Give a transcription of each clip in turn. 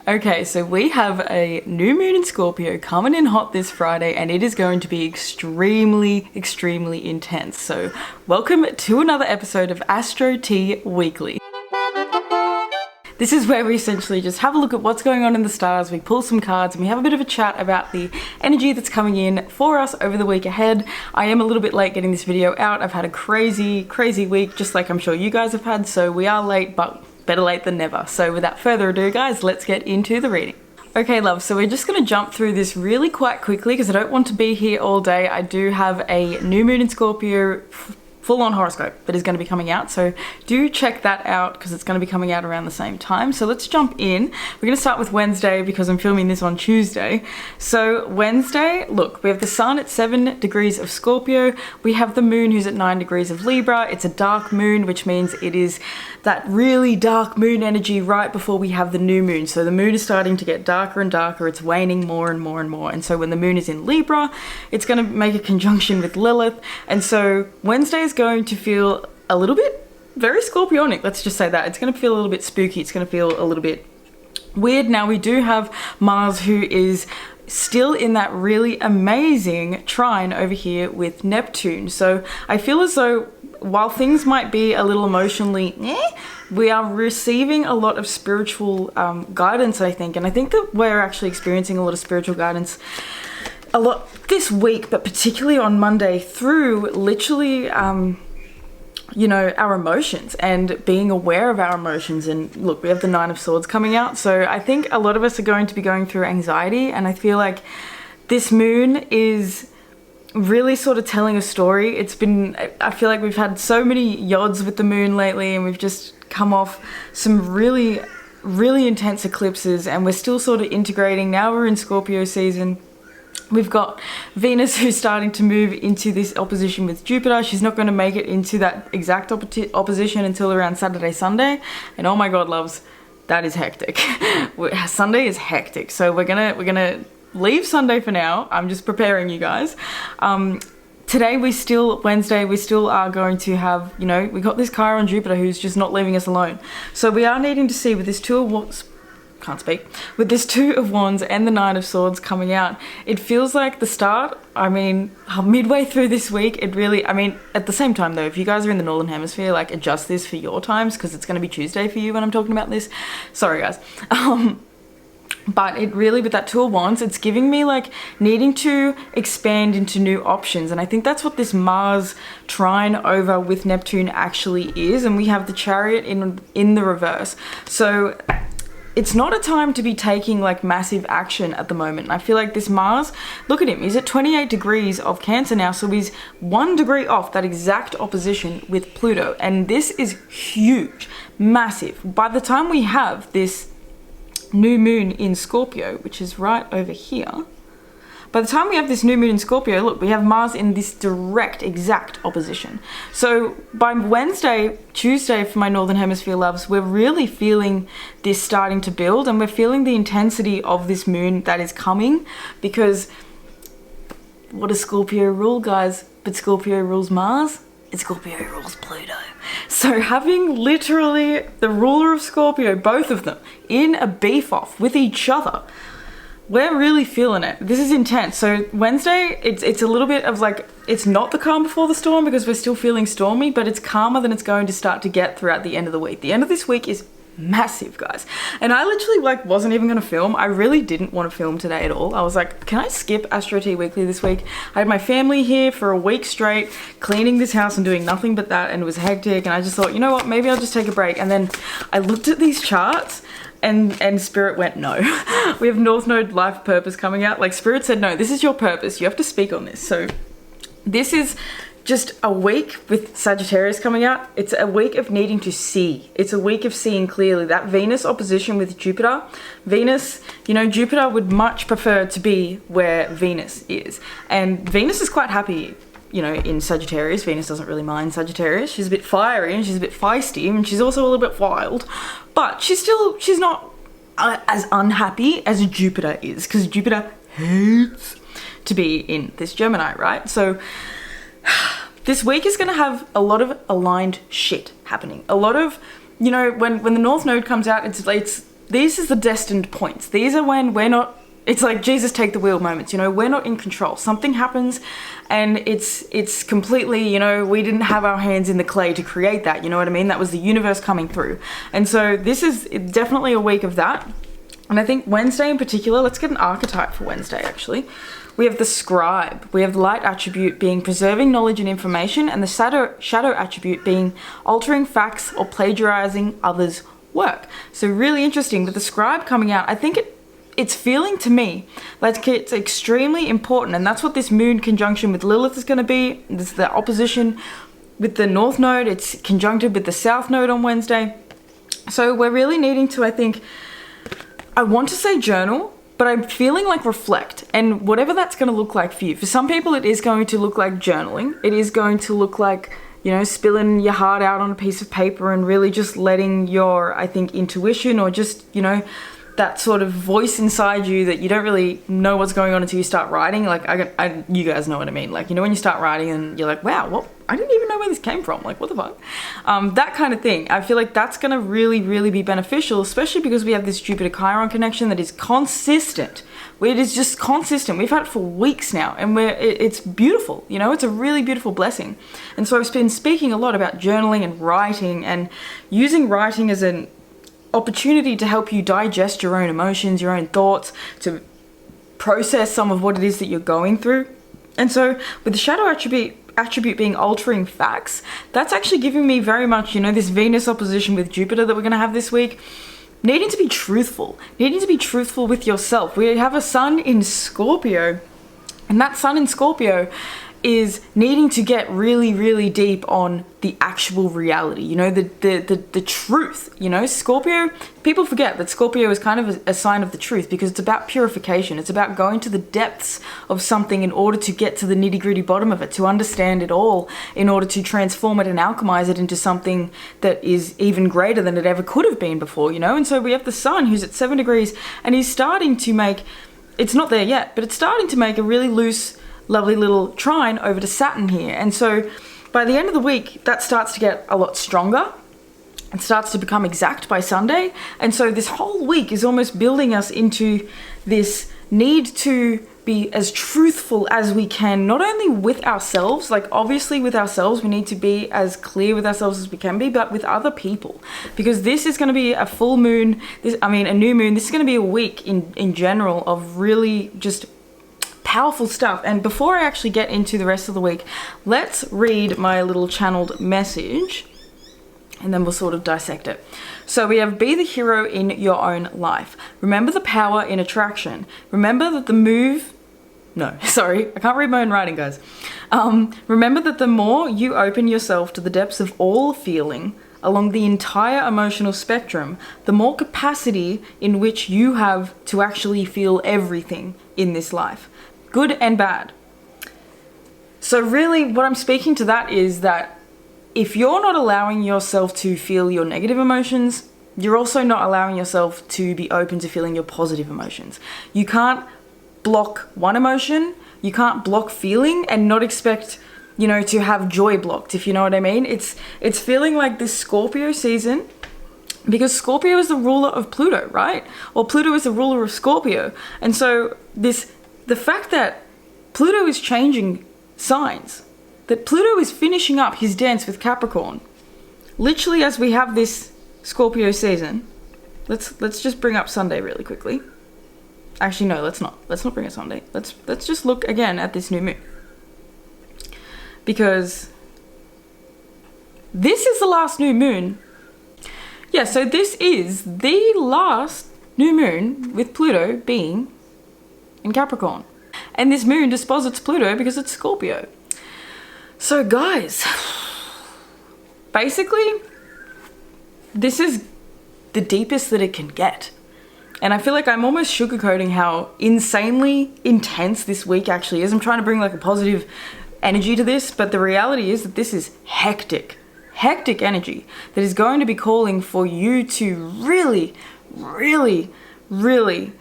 Okay, so we have a new moon in Scorpio coming in hot this Friday, and it is going to be extremely intense. So welcome to another episode of Astro Tea Weekly. This is where we essentially just have a look at what's going on in the stars, we pull some cards, and we have a bit of a chat about the energy that's coming in for us over the week ahead. I am a little bit late getting this video out. I've had a crazy week, just like I'm sure you guys have had, so we are late, but better late than never. So without further ado, guys, let's get into the reading. Okay, love, so we're just going to jump through this really quite quickly because I don't want to be here all day. I do have a new moon in Scorpio full-on horoscope that is going to be coming out, so do check that out because it's going to be coming out around the same time. So let's jump in. We're going to start with Wednesday because I'm filming this on Tuesday. So Wednesday, look, we have the sun at 7 degrees of Scorpio. We have the moon who's at 9 degrees of Libra. It's a dark moon, which means it is that really dark moon energy right before we have the new moon. So the moon is starting to get darker and darker. It's waning more and more and more. And so when the moon is in Libra, it's going to make a conjunction with Lilith. And so Wednesday is going to feel a little bit very Scorpionic. Let's just say that. It's going to feel a little bit spooky. It's going to feel a little bit weird. Now we do have Mars, who is still in that really amazing trine over here with Neptune. So I feel as though while things might be a little emotionally we are receiving a lot of spiritual guidance, I think. And I think that we're actually experiencing a lot of spiritual guidance a lot this week, but particularly on Monday through literally you know, our emotions and being aware of our emotions. And look, we have the 9 of Swords coming out, so I think a lot of us are going to be going through anxiety, and I feel like this moon is really sort of telling a story. I feel like we've had so many yods with the moon lately, and we've just come off some really intense eclipses, and we're still sort of integrating. Now we're in Scorpio season. We've got Venus, who's starting to move into this opposition with Jupiter. She's not going to make it into that exact opposition until around Saturday, Sunday. And oh my God, loves, that is hectic. Sunday is hectic. So we're gonna leave Sunday for now. I'm just preparing you guys. Today Wednesday, we still are going to have, you know, we got this Chiron Jupiter who's just not leaving us alone. So we are needing to see with this with this 2 of Wands and the 9 of Swords coming out, it feels like the start, I mean, midway through this week, it really, I mean, at the same time though, if you guys are in the Northern Hemisphere, like adjust this for your times because it's going to be Tuesday for you when I'm talking about this. Sorry guys. But it really, with that 2 of Wands, it's giving me like needing to expand into new options. And I think that's what this Mars trine over with Neptune actually is. And we have the Chariot in the reverse. So it's not a time to be taking like massive action at the moment. I feel like this Mars, look at him, he's at 28 degrees of Cancer now, so he's 1 degree off that exact opposition with Pluto. And this is huge, massive. By the time we have this new moon in Scorpio, which is right over here, by the time we have this new moon in Scorpio, look, we have Mars in this direct, exact opposition. So by Wednesday, Tuesday, for my Northern Hemisphere loves, we're really feeling this starting to build, and we're feeling the intensity of this moon that is coming, because what does Scorpio rule, guys? But Scorpio rules Mars, and Scorpio rules Pluto. So having literally the ruler of Scorpio, both of them, in a beef off with each other, we're really feeling it. This is intense. So Wednesday, it's a little bit of like, it's not the calm before the storm because we're still feeling stormy, but it's calmer than it's going to start to get throughout the end of the week. The end of this week is massive, guys. And I literally like wasn't even gonna film. I really didn't want to film today at all. I was like, can I skip Astro Tea Weekly this week? I had my family here for a week straight, cleaning this house and doing nothing but that, and it was hectic, and I just thought, you know what, maybe I'll just take a break. And then I looked at these charts, and Spirit went, no. We have North Node Life Purpose coming out. Like, Spirit said, no, this is your purpose. You have to speak on this. So this is just a week with Sagittarius coming out. It's a week of needing to see. It's a week of seeing clearly. That Venus opposition with Jupiter. Venus, you know, Jupiter would much prefer to be where Venus is. And Venus is quite happy, you know, in Sagittarius. Venus doesn't really mind Sagittarius. She's a bit fiery and she's a bit feisty, and she's also a little bit wild. But she's not as unhappy as Jupiter is, because Jupiter hates to be in this Gemini, right? So this week is going to have a lot of aligned shit happening. A lot of, you know, when the North Node comes out, it's these is the destined points. These are when we're not, it's like Jesus take the wheel moments, you know, we're not in control. Something happens and it's completely, you know, we didn't have our hands in the clay to create that, you know what I mean? That was the universe coming through. And so this is definitely a week of that. And I think Wednesday in particular, let's get an archetype for Wednesday actually. We have the scribe, we have the light attribute being preserving knowledge and information, and the shadow attribute being altering facts or plagiarizing others' work. So really interesting with the scribe coming out. I think it's feeling to me like it's extremely important, and that's what this moon conjunction with Lilith is going to be. This is the opposition with the north node. It's conjuncted with the south node on Wednesday. So we're really needing to, I think, I want to say journal, but I'm feeling like reflect, and whatever that's going to look like for you. For some people, it is going to look like journaling. It is going to look like, you know, spilling your heart out on a piece of paper and really just letting your, I think, intuition or just, you know, that sort of voice inside you that you don't really know what's going on until you start writing. Like, you guys know what I mean. Like, you know, when you start writing and you're like, wow, what? I didn't even know where this came from. Like, what the fuck? That kind of thing. I feel like that's going to really, really be beneficial, especially because we have this Jupiter-Chiron connection that is consistent. It is just consistent. We've had it for weeks now, and it's beautiful. You know, it's a really beautiful blessing. And so I've been speaking a lot about journaling and writing, and using writing as an opportunity to help you digest your own emotions, your own thoughts, to process some of what it is that you're going through. And so with the shadow attribute being altering facts, that's actually giving me very much, you know, this Venus opposition with Jupiter that we're going to have this week, needing to be truthful with yourself. We have a sun in Scorpio, and that sun in Scorpio is needing to get really, really deep on the actual reality, you know, the truth. You know, Scorpio, people forget that Scorpio is kind of a sign of the truth, because it's about purification. It's about going to the depths of something in order to get to the nitty-gritty bottom of it, to understand it all, in order to transform it and alchemize it into something that is even greater than it ever could have been before, you know. And so we have the sun who's at 7 degrees, and he's starting to make, it's not there yet, but it's starting to make a really loose, lovely little trine over to Saturn here. And so by the end of the week, that starts to get a lot stronger. It starts to become exact by Sunday. And so this whole week is almost building us into this need to be as truthful as we can, not only with ourselves, like obviously with ourselves, we need to be as clear with ourselves as we can be, but with other people, because this is going to be a full moon, a new moon. This is going to be a week in general of really just powerful stuff. And before I actually get into the rest of the week, let's read my little channeled message, and then we'll sort of dissect it. So we have, be the hero in your own life. Remember the power in attraction. Remember that I can't read my own writing, guys. Remember that the more you open yourself to the depths of all feeling along the entire emotional spectrum, the more capacity in which you have to actually feel everything in this life, good and bad. So really what I'm speaking to that is that if you're not allowing yourself to feel your negative emotions, you're also not allowing yourself to be open to feeling your positive emotions. You can't block one emotion, you can't block feeling and not expect, you know, to have joy blocked, if you know what I mean. It's feeling like this Scorpio season, because Scorpio is the ruler of Pluto, right? Or Pluto is the ruler of Scorpio. And so the fact that Pluto is changing signs, that Pluto is finishing up his dance with Capricorn, literally as we have this Scorpio season. Let's just bring up Sunday really quickly. Actually, no, let's not bring it Sunday. Let's just look again at this new moon, because this is the last new moon. Yeah, so this is the last new moon with Pluto being in Capricorn. And this moon disposits Pluto because it's Scorpio. So guys, basically, this is the deepest that it can get. And I feel like I'm almost sugarcoating how insanely intense this week actually is. I'm trying to bring like a positive energy to this, but the reality is that this is hectic energy that is going to be calling for you to really, really, really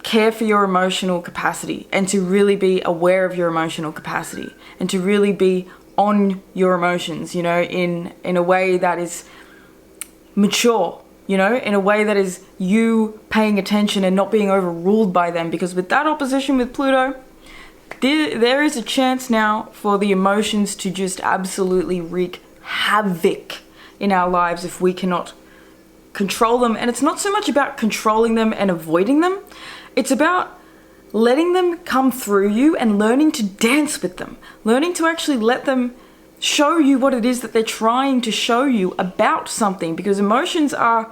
care for your emotional capacity, and to really be aware of your emotional capacity, and to really be on your emotions, you know, in a way that is mature you know, in a way that is you paying attention and not being overruled by them. Because with that opposition with Pluto, there is a chance now for the emotions to just absolutely wreak havoc in our lives if we cannot control them. And it's not so much about controlling them and avoiding them. It's about letting them come through you and learning to dance with them. Learning to actually let them show you what it is that they're trying to show you about something. Because emotions are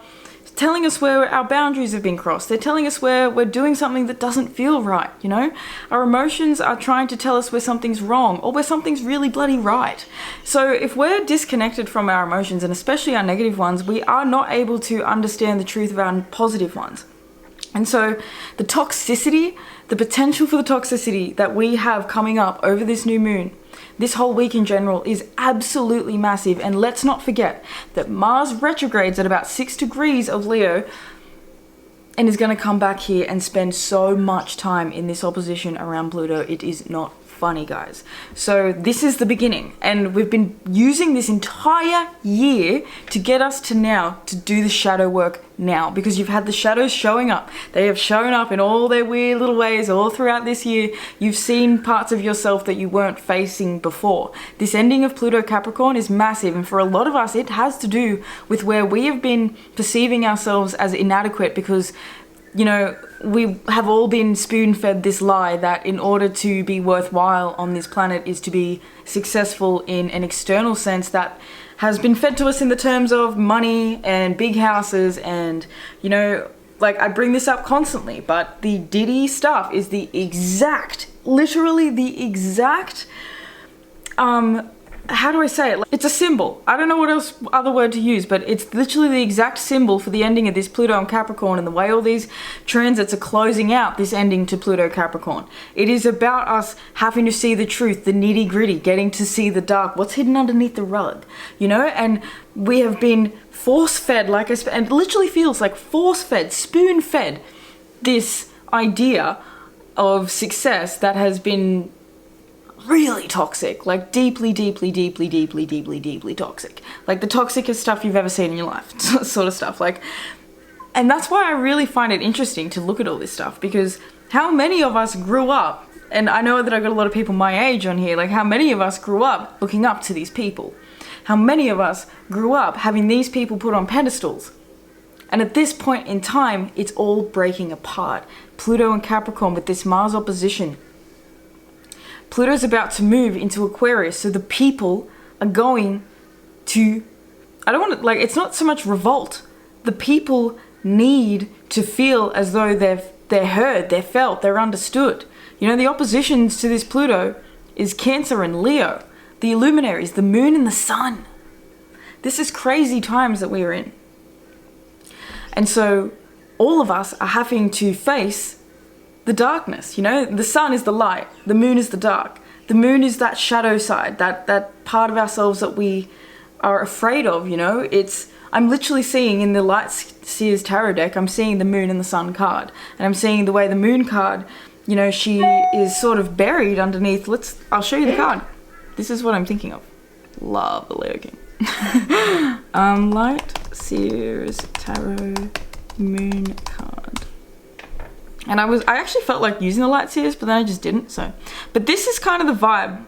telling us where our boundaries have been crossed. They're telling us where we're doing something that doesn't feel right, you know? Our emotions are trying to tell us where something's wrong or where something's really bloody right. So if we're disconnected from our emotions, and especially our negative ones, we are not able to understand the truth of our positive ones. And so the toxicity, the potential for the toxicity that we have coming up over this new moon, this whole week in general, is absolutely massive. And let's not forget that Mars retrogrades at about 6 degrees of Leo and is going to come back here and spend so much time in this opposition around Pluto. It is not funny, guys. So this is the beginning, and we've been using this entire year to get us to now to do the shadow work now, because you've had the shadows showing up. They have shown up in all their weird little ways all throughout this year. You've seen parts of yourself that you weren't facing before. This ending of Pluto Capricorn is massive, and for a lot of us it has to do with where we have been perceiving ourselves as inadequate, because you know, we have all been spoon-fed this lie that in order to be worthwhile on this planet is to be successful in an external sense that has been fed to us in the terms of money and big houses. And, you know, like, I bring this up constantly, but the Diddy stuff is the exact, literally the exact, how do I say it? It's a symbol. I don't know what other word to use, but it's literally the exact symbol for the ending of this Pluto and Capricorn, and the way all these transits are closing out this ending to Pluto Capricorn. It is about us having to see the truth, the nitty gritty, getting to see the dark, what's hidden underneath the rug, you know? And we have been force-fed, like and it literally feels like force-fed, spoon-fed, this idea of success that has been really toxic, like deeply toxic, like the toxicest stuff you've ever seen in your life, sort of stuff. Like, and that's why I really find it interesting to look at all this stuff, because how many of us grew up, and I know that I've got a lot of people my age on here, like how many of us grew up looking up to these people? How many of us grew up having these people put on pedestals? And at this point in time, it's all breaking apart. Pluto and Capricorn with this Mars opposition. Pluto's about to move into Aquarius, so the people are going to, I don't want to, like, it's not so much revolt. The people need to feel as though they're heard, they're felt, they're understood. You know, the oppositions to this Pluto is Cancer and Leo, the luminaries, the moon and the sun. This is crazy times that we are in. And so all of us are having to face the darkness, you know? The sun is the light, the moon is the dark. The moon is that shadow side, that part of ourselves that we are afraid of, you know? I'm literally seeing in the Light Seers Tarot deck, I'm seeing the moon and the sun card. And I'm seeing the way the moon card, you know, she is sort of buried underneath. I'll show you the card. This is what I'm thinking of. Love the Leo King. Light Seers Tarot moon card. And I actually felt like using the Light Seers, but then I just didn't, so. But this is kind of the vibe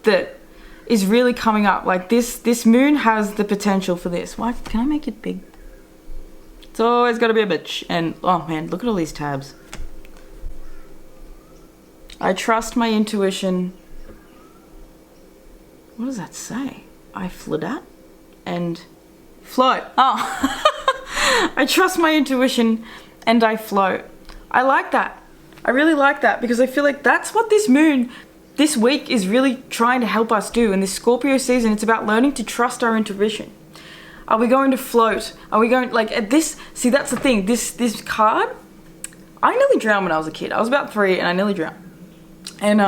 that is really coming up. Like this moon has the potential for this. Why, can I make it big? It's always gotta be a bitch. And, oh man, look at all these tabs. I trust my intuition. What does that say? I float and float. Oh. I trust my intuition and I float. I like that. I really like that, because I feel like that's what this moon this week is really trying to help us do. In this Scorpio season, it's about learning to trust our intuition. Are we going to float? Are we going, like, at this, see, that's the thing, this card, I nearly drowned when I was a kid. I was about 3 and I nearly drowned. And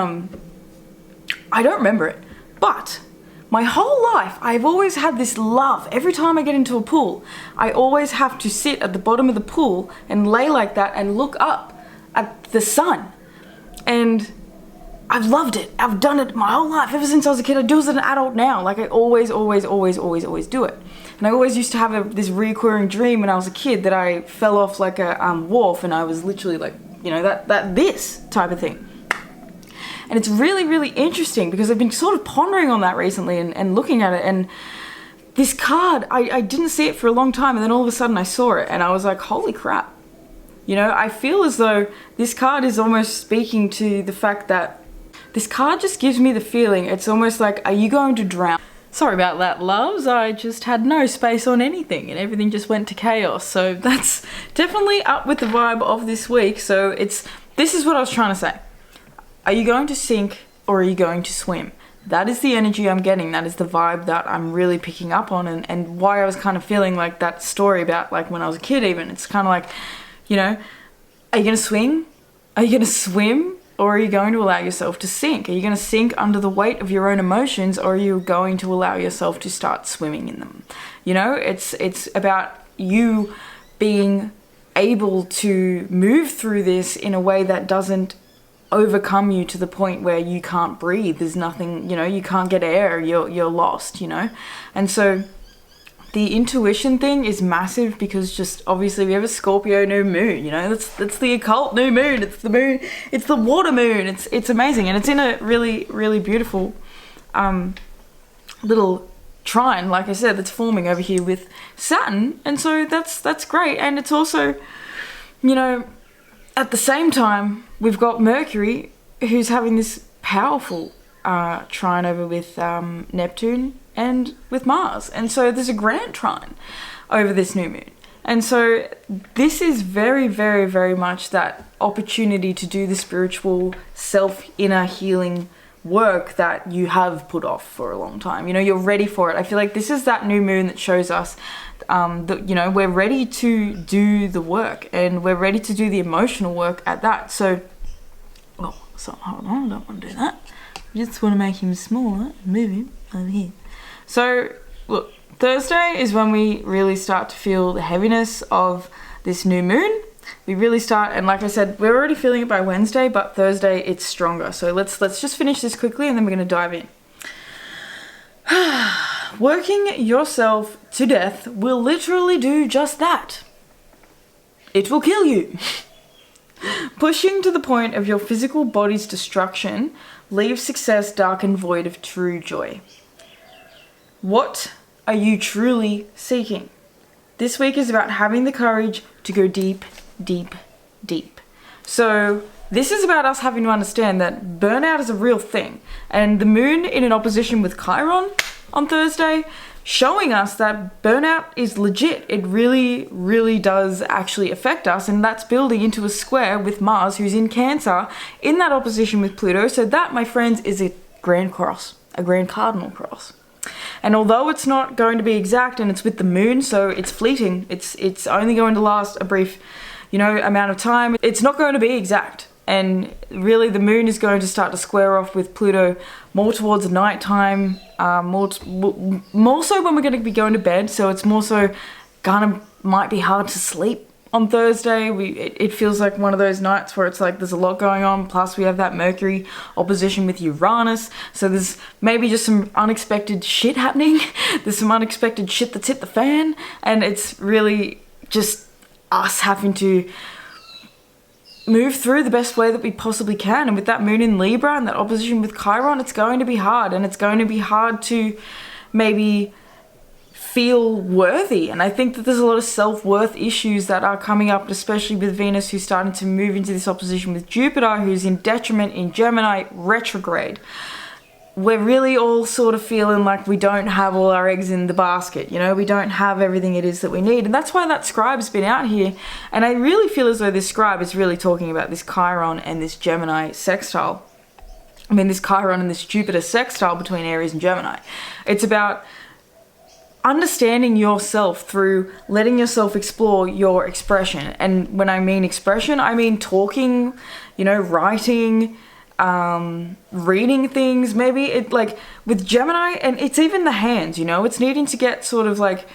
I don't remember it, but my whole life, I've always had this love. Every time I get into a pool, I always have to sit at the bottom of the pool and lay like that and look up at the sun. And I've loved it. I've done it my whole life. Ever since I was a kid, I do it as an adult now. Like I always do it. And I always used to have this recurring dream when I was a kid that I fell off like a wharf, and I was literally like, you know, this type of thing. And it's really, really interesting because I've been sort of pondering on that recently and looking at it. And this card, I didn't see it for a long time, and then all of a sudden I saw it and I was like, holy crap. You know, I feel as though this card is almost speaking to the fact that this card just gives me the feeling, it's almost like, are you going to drown? Sorry about that, loves. I just had no space on anything and everything just went to chaos. So that's definitely up with the vibe of this week. So this is what I was trying to say. Are you going to sink or are you going to swim? That is the energy I'm getting. That is the vibe that I'm really picking up on, and why I was kind of feeling like that story about like when I was a kid even. It's kind of like, you know, are you going to swing? Are you going to swim? Or are you going to allow yourself to sink? Are you going to sink under the weight of your own emotions, or are you going to allow yourself to start swimming in them? You know, it's about you being able to move through this in a way that doesn't overcome you to the point where you can't breathe. There's nothing, you know, you can't get air, you're lost, you know? And so the intuition thing is massive because just obviously we have a Scorpio new moon, you know, that's the occult new moon. It's the moon, it's the water moon. It's amazing, and it's in a really, really beautiful little trine, like I said, that's forming over here with Saturn. And so that's great. And it's also, you know, at the same time, we've got Mercury, who's having this powerful trine over with Neptune and with Mars. And so there's a grand trine over this new moon. And so this is very, very, very much that opportunity to do the spiritual self-inner healing work that you have put off for a long time. You know, you're ready for it. I feel like this is that new moon that shows us that, you know, we're ready to do the work, and we're ready to do the emotional work at that. So, oh, so hold on, I don't want to do that. I just want to make him smaller and move him over here. So, look, Thursday is when we really start to feel the heaviness of this new moon. We really start, and like I said, we're already feeling it by Wednesday, but Thursday it's stronger. So let's just finish this quickly and then we're going to dive in. Working yourself to death will literally do just that. It will kill you. Pushing to the point of your physical body's destruction leaves success dark and void of true joy. What are you truly seeking? This week is about having the courage to go deep, deep, deep. So this is about us having to understand that burnout is a real thing. And the moon in an opposition with Chiron on Thursday, showing us that burnout is legit. It really, really does actually affect us. And that's building into a square with Mars, who's in Cancer, in that opposition with Pluto. So that, my friends, is a grand cross, a grand cardinal cross. And although it's not going to be exact, and it's with the moon, so it's fleeting, it's only going to last a brief, you know, amount of time. It's not going to be exact. And really the moon is going to start to square off with Pluto more towards nighttime, more so when we're going to be going to bed. So it's more so might be hard to sleep on Thursday. It feels like one of those nights where it's like there's a lot going on. Plus we have that Mercury opposition with Uranus. So there's maybe just some unexpected shit happening. There's some unexpected shit that's hit the fan. And it's really just us having to move through the best way that we possibly can. And with that moon in Libra and that opposition with Chiron, it's going to be hard, and it's going to be hard to maybe feel worthy. And I think that there's a lot of self-worth issues that are coming up, especially with Venus, who's starting to move into this opposition with Jupiter, who's in detriment in Gemini retrograde. We're really all sort of feeling like we don't have all our eggs in the basket, you know, we don't have everything it is that we need. And that's why that scribe's been out here. And I really feel as though this scribe is really talking about this Chiron and this Gemini sextile. I mean, this Chiron and this Jupiter sextile between Aries and Gemini. It's about understanding yourself through letting yourself explore your expression. And when I mean expression, I mean talking, you know, writing, reading things. Maybe it, like with Gemini, and it's even the hands, you know, it's needing to get sort of like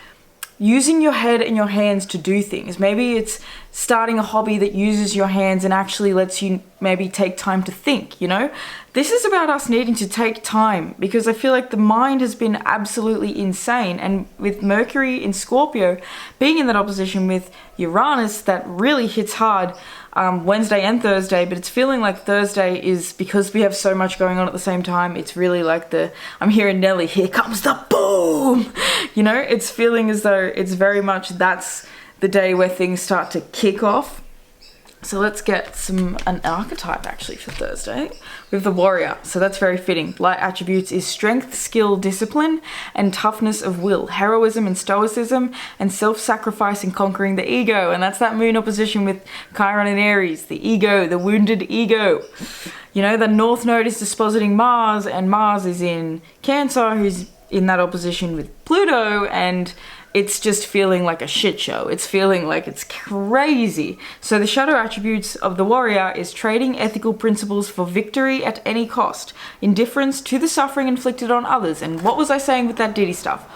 using your head and your hands to do things. Maybe it's starting a hobby that uses your hands and actually lets you maybe take time to think, you know? This is about us needing to take time, because I feel like the mind has been absolutely insane. And with Mercury in Scorpio being in that opposition with Uranus, that really hits hard Wednesday and Thursday, but it's feeling like Thursday is, because we have so much going on at the same time, it's really like I'm hearing Nelly, here comes the boom! You know, it's feeling as though it's very much that's the day where things start to kick off. So let's get an archetype actually for Thursday with the warrior. So that's very fitting. Light attributes is strength, skill, discipline, and toughness of will, heroism and stoicism, and self-sacrifice and conquering the ego. And that's that moon opposition with Chiron and Aries, the ego, the wounded ego. You know, the North Node is dispositing Mars, and Mars is in Cancer, who's in that opposition with Pluto, and it's just feeling like a shit show. It's feeling like it's crazy. So the shadow attributes of the warrior is trading ethical principles for victory at any cost, indifference to the suffering inflicted on others. And what was I saying with that Diddy stuff?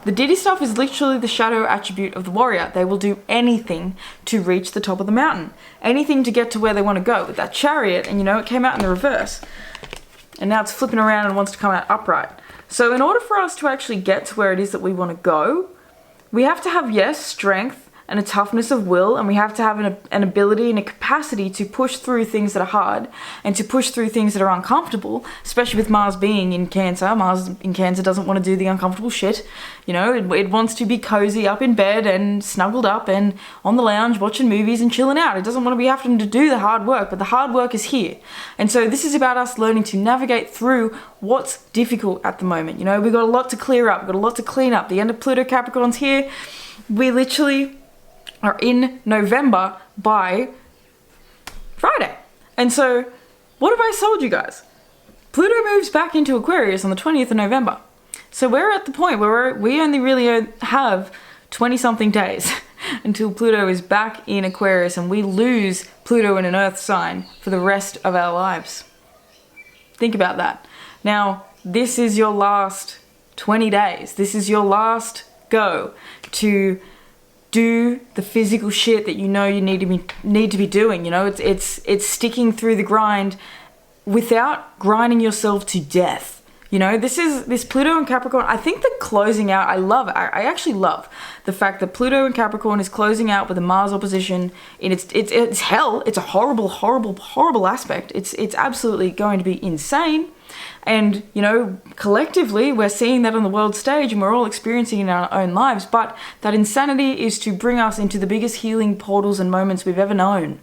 The Diddy stuff is literally the shadow attribute of the warrior. They will do anything to reach the top of the mountain, anything to get to where they want to go. With that chariot, and you know, it came out in the reverse, and now it's flipping around and wants to come out upright. So in order for us to actually get to where it is that we want to go, we have to have, yes, strength and a toughness of will, and we have to have an ability and a capacity to push through things that are hard and to push through things that are uncomfortable, especially with Mars being in Cancer. Mars in Cancer doesn't want to do the uncomfortable shit. You know, it wants to be cozy up in bed and snuggled up and on the lounge watching movies and chilling out. It doesn't want to be having to do the hard work, but the hard work is here. And so this is about us learning to navigate through what's difficult at the moment. You know, we've got a lot to clear up, we've got a lot to clean up. The end of Pluto Capricorn's here. We literally are in November by Friday. And so, what have I told you guys? Pluto moves back into Aquarius on the 20th of November. So we're at the point where we only really have 20-something days until Pluto is back in Aquarius, and we lose Pluto in an Earth sign for the rest of our lives. Think about that. Now, this is your last 20 days. This is your last go to do the physical shit that you know you need to be doing. You know, it's sticking through the grind without grinding yourself to death. You know, this Pluto and Capricorn, I think the closing out, I love it. I actually love the fact that Pluto and Capricorn is closing out with a Mars opposition in it's hell. It's a horrible aspect. It's absolutely going to be insane. And, you know, collectively, we're seeing that on the world stage and we're all experiencing it in our own lives. But that insanity is to bring us into the biggest healing portals and moments we've ever known.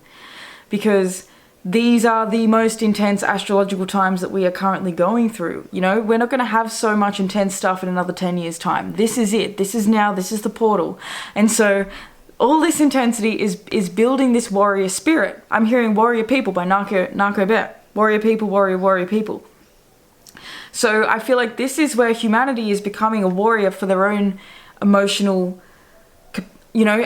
Because these are the most intense astrological times that we are currently going through. You know, we're not going to have so much intense stuff in another 10 years' time. This is it. This is now. This is the portal. And so all this intensity is building this warrior spirit. I'm hearing Warrior People by Narco Bet. Warrior people, warrior people. So I feel like this is where humanity is becoming a warrior for their own emotional, you know,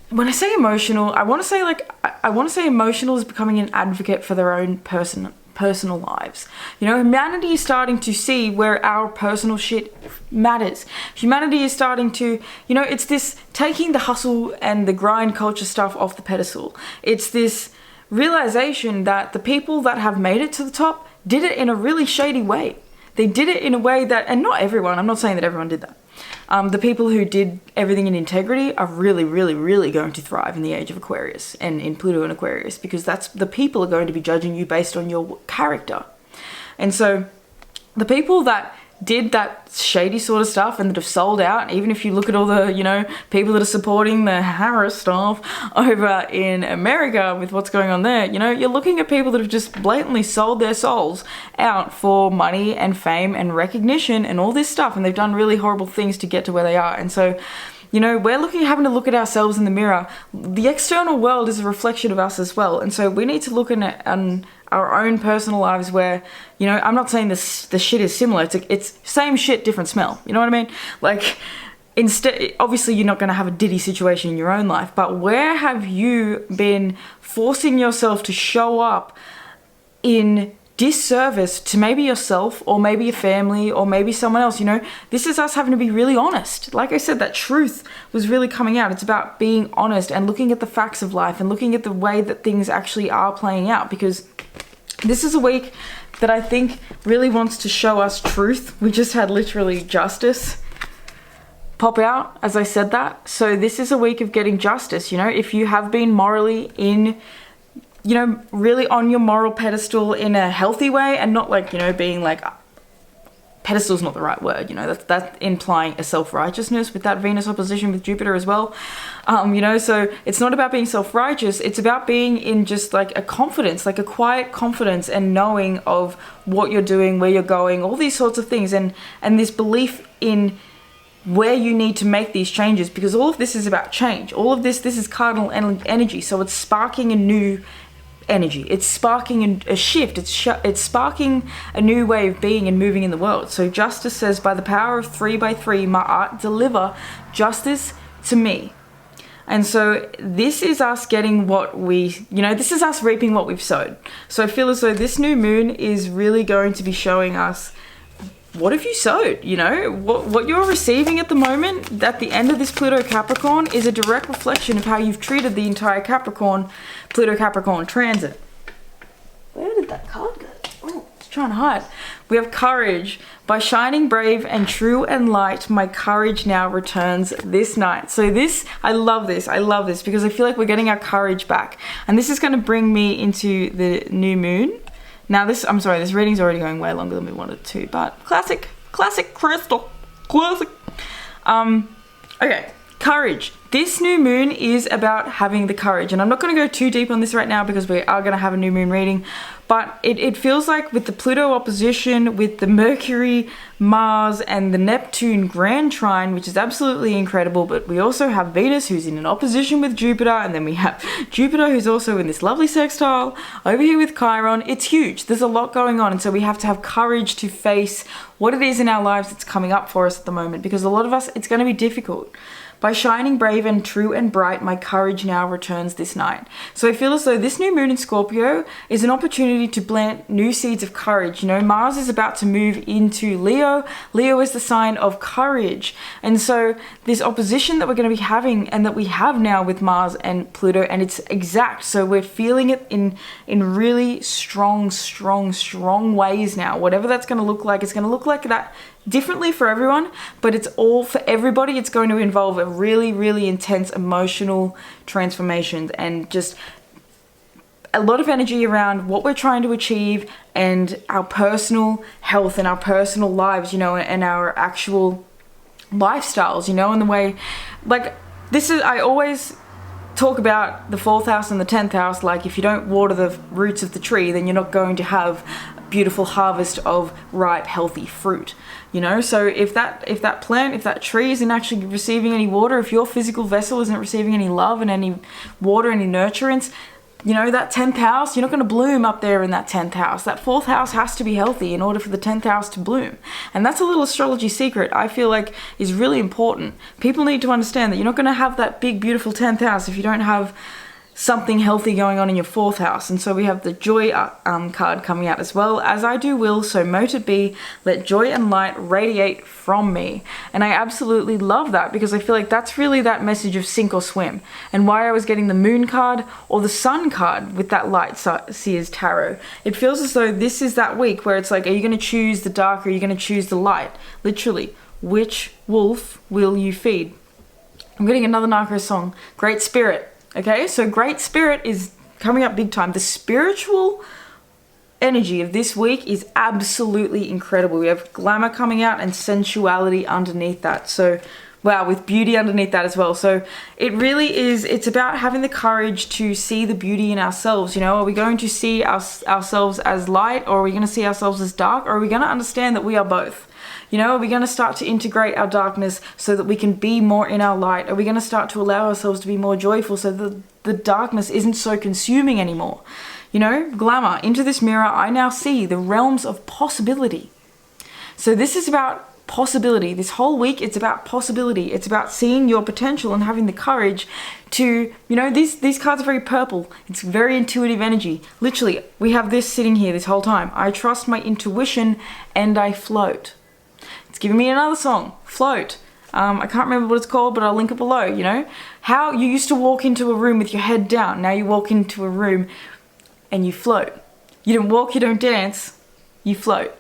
when I say emotional, I want to say emotional is becoming an advocate for their own personal lives. You know, humanity is starting to see where our personal shit matters. Humanity is starting to, you know, it's this taking the hustle and the grind culture stuff off the pedestal. It's this realization that the people that have made it to the top did it in a really shady way. They did it in a way that, and not everyone, I'm not saying that everyone did that. The people who did everything in integrity are really going to thrive in the age of Aquarius and in Pluto and Aquarius, because that's the people are going to be judging you based on your character. And so the people that did that shady sort of stuff and that have sold out, even if you look at all the, you know, people that are supporting the Harris stuff over in America with what's going on there, you know, you're looking at people that have just blatantly sold their souls out for money and fame and recognition and all this stuff, and they've done really horrible things to get to where they are. And so, you know, we're having to look at ourselves in the mirror. The external world is a reflection of us as well, and so we need to look at our own personal lives where, you know, I'm not saying the shit is similar. It's same shit, different smell. You know what I mean? Like, instead, obviously you're not going to have a Diddy situation in your own life, but where have you been forcing yourself to show up in disservice to maybe yourself or maybe your family or maybe someone else. You know, this is us having to be really honest. Like I said, that truth was really coming out. It's about being honest and looking at the facts of life and looking at the way that things actually are playing out, because this is a week that I think really wants to show us truth. We just had literally justice pop out as I said that. So this is a week of getting justice. You know, if you have been morally in, you know, really on your moral pedestal in a healthy way, and not like, you know, being like, pedestal's not the right word, you know, that's implying a self-righteousness with that Venus opposition with Jupiter as well. You know, so it's not about being self-righteous, it's about being in just like a confidence, like a quiet confidence and knowing of what you're doing, where you're going, all these sorts of things, and this belief in where you need to make these changes, because all of this is about change. All of this is cardinal energy, so it's sparking a new energy, it's sparking a shift, it's sparking a new way of being and moving in the world. So justice says, by the power of 3 by 3 Ma'at, deliver justice to me. And so this is us getting what we, you know, this is us reaping what we've sowed. So I feel as though this new moon is really going to be showing us, what have you sowed? You know, what you're receiving at the moment, at the end of this Pluto Capricorn, is a direct reflection of how you've treated the entire Pluto Capricorn transit. Where did that card go? Oh, it's trying to hide. We have courage. By shining brave and true and light, my courage now returns this night. So this, I love this because I feel like we're getting our courage back. And this is going to bring me into the new moon. Now this, I'm sorry, this reading's already going way longer than we wanted to, but classic crystal, classic. Okay, courage. This new moon is about having the courage, and I'm not going to go too deep on this right now because we are going to have a new moon reading, but it feels like with the Pluto opposition, with the Mercury, Mars, and the Neptune grand trine, which is absolutely incredible, but we also have Venus who's in an opposition with Jupiter, and then we have Jupiter who's also in this lovely sextile over here with Chiron. It's huge. There's a lot going on, and so we have to have courage to face what it is in our lives that's coming up for us at the moment, because a lot of us, it's going to be difficult. By shining brave and true and bright, my courage now returns this night. So I feel as though this new moon in Scorpio is an opportunity to plant new seeds of courage. You know, Mars is about to move into Leo. Leo is the sign of courage. And so this opposition that we're going to be having, and that we have now with Mars and Pluto, and it's exact. So we're feeling it in really strong ways now. Whatever that's going to look like, it's going to look like that differently for everyone, but it's all for everybody. It's going to involve a really intense emotional transformation and just a lot of energy around what we're trying to achieve and our personal health and our personal lives, you know, and our actual lifestyles, you know, in the way, like, this is, I always talk about the 4th house and the 10th house, like if you don't water the roots of the tree, then you're not going to have beautiful harvest of ripe, healthy fruit. You know, so if that plant, if that tree isn't actually receiving any water, if your physical vessel isn't receiving any love and any water, any nurturance, you know, that 10th house, you're not going to bloom up there in that 10th house. That 4th house has to be healthy in order for the 10th house to bloom. And that's a little astrology secret I feel like is really important. People need to understand that you're not going to have that big, beautiful 10th house if you don't have something healthy going on in your 4th house. And so we have the joy card coming out as well. As I do will, so mote it be, let joy and light radiate from me. And I absolutely love that, because I feel like that's really that message of sink or swim. And why I was getting the moon card or the sun card with that light seers tarot. It feels as though this is that week where it's like, are you going to choose the dark or are you going to choose the light? Literally, which wolf will you feed? I'm getting another Narco song, Great Spirit. Okay, so Great Spirit is coming up big time. The spiritual energy of this week is absolutely incredible. We have glamour coming out and sensuality underneath that. So, wow, with beauty underneath that as well. So it really is, it's about having the courage to see the beauty in ourselves. You know, are we going to see ourselves as light, or are we going to see ourselves as dark, or are we going to understand that we are both? You know, are we going to start to integrate our darkness so that we can be more in our light? Are we going to start to allow ourselves to be more joyful so that the darkness isn't so consuming anymore? You know, glamour. Into this mirror, I now see the realms of possibility. So this is about possibility. This whole week, it's about possibility. It's about seeing your potential and having the courage to, you know, these cards are very purple. It's very intuitive energy. Literally, we have this sitting here this whole time. I trust my intuition and I float. It's giving me another song, Float. I can't remember what it's called, but I'll link it below, you know? How you used to walk into a room with your head down. Now you walk into a room and you float. You don't walk, you don't dance, you float.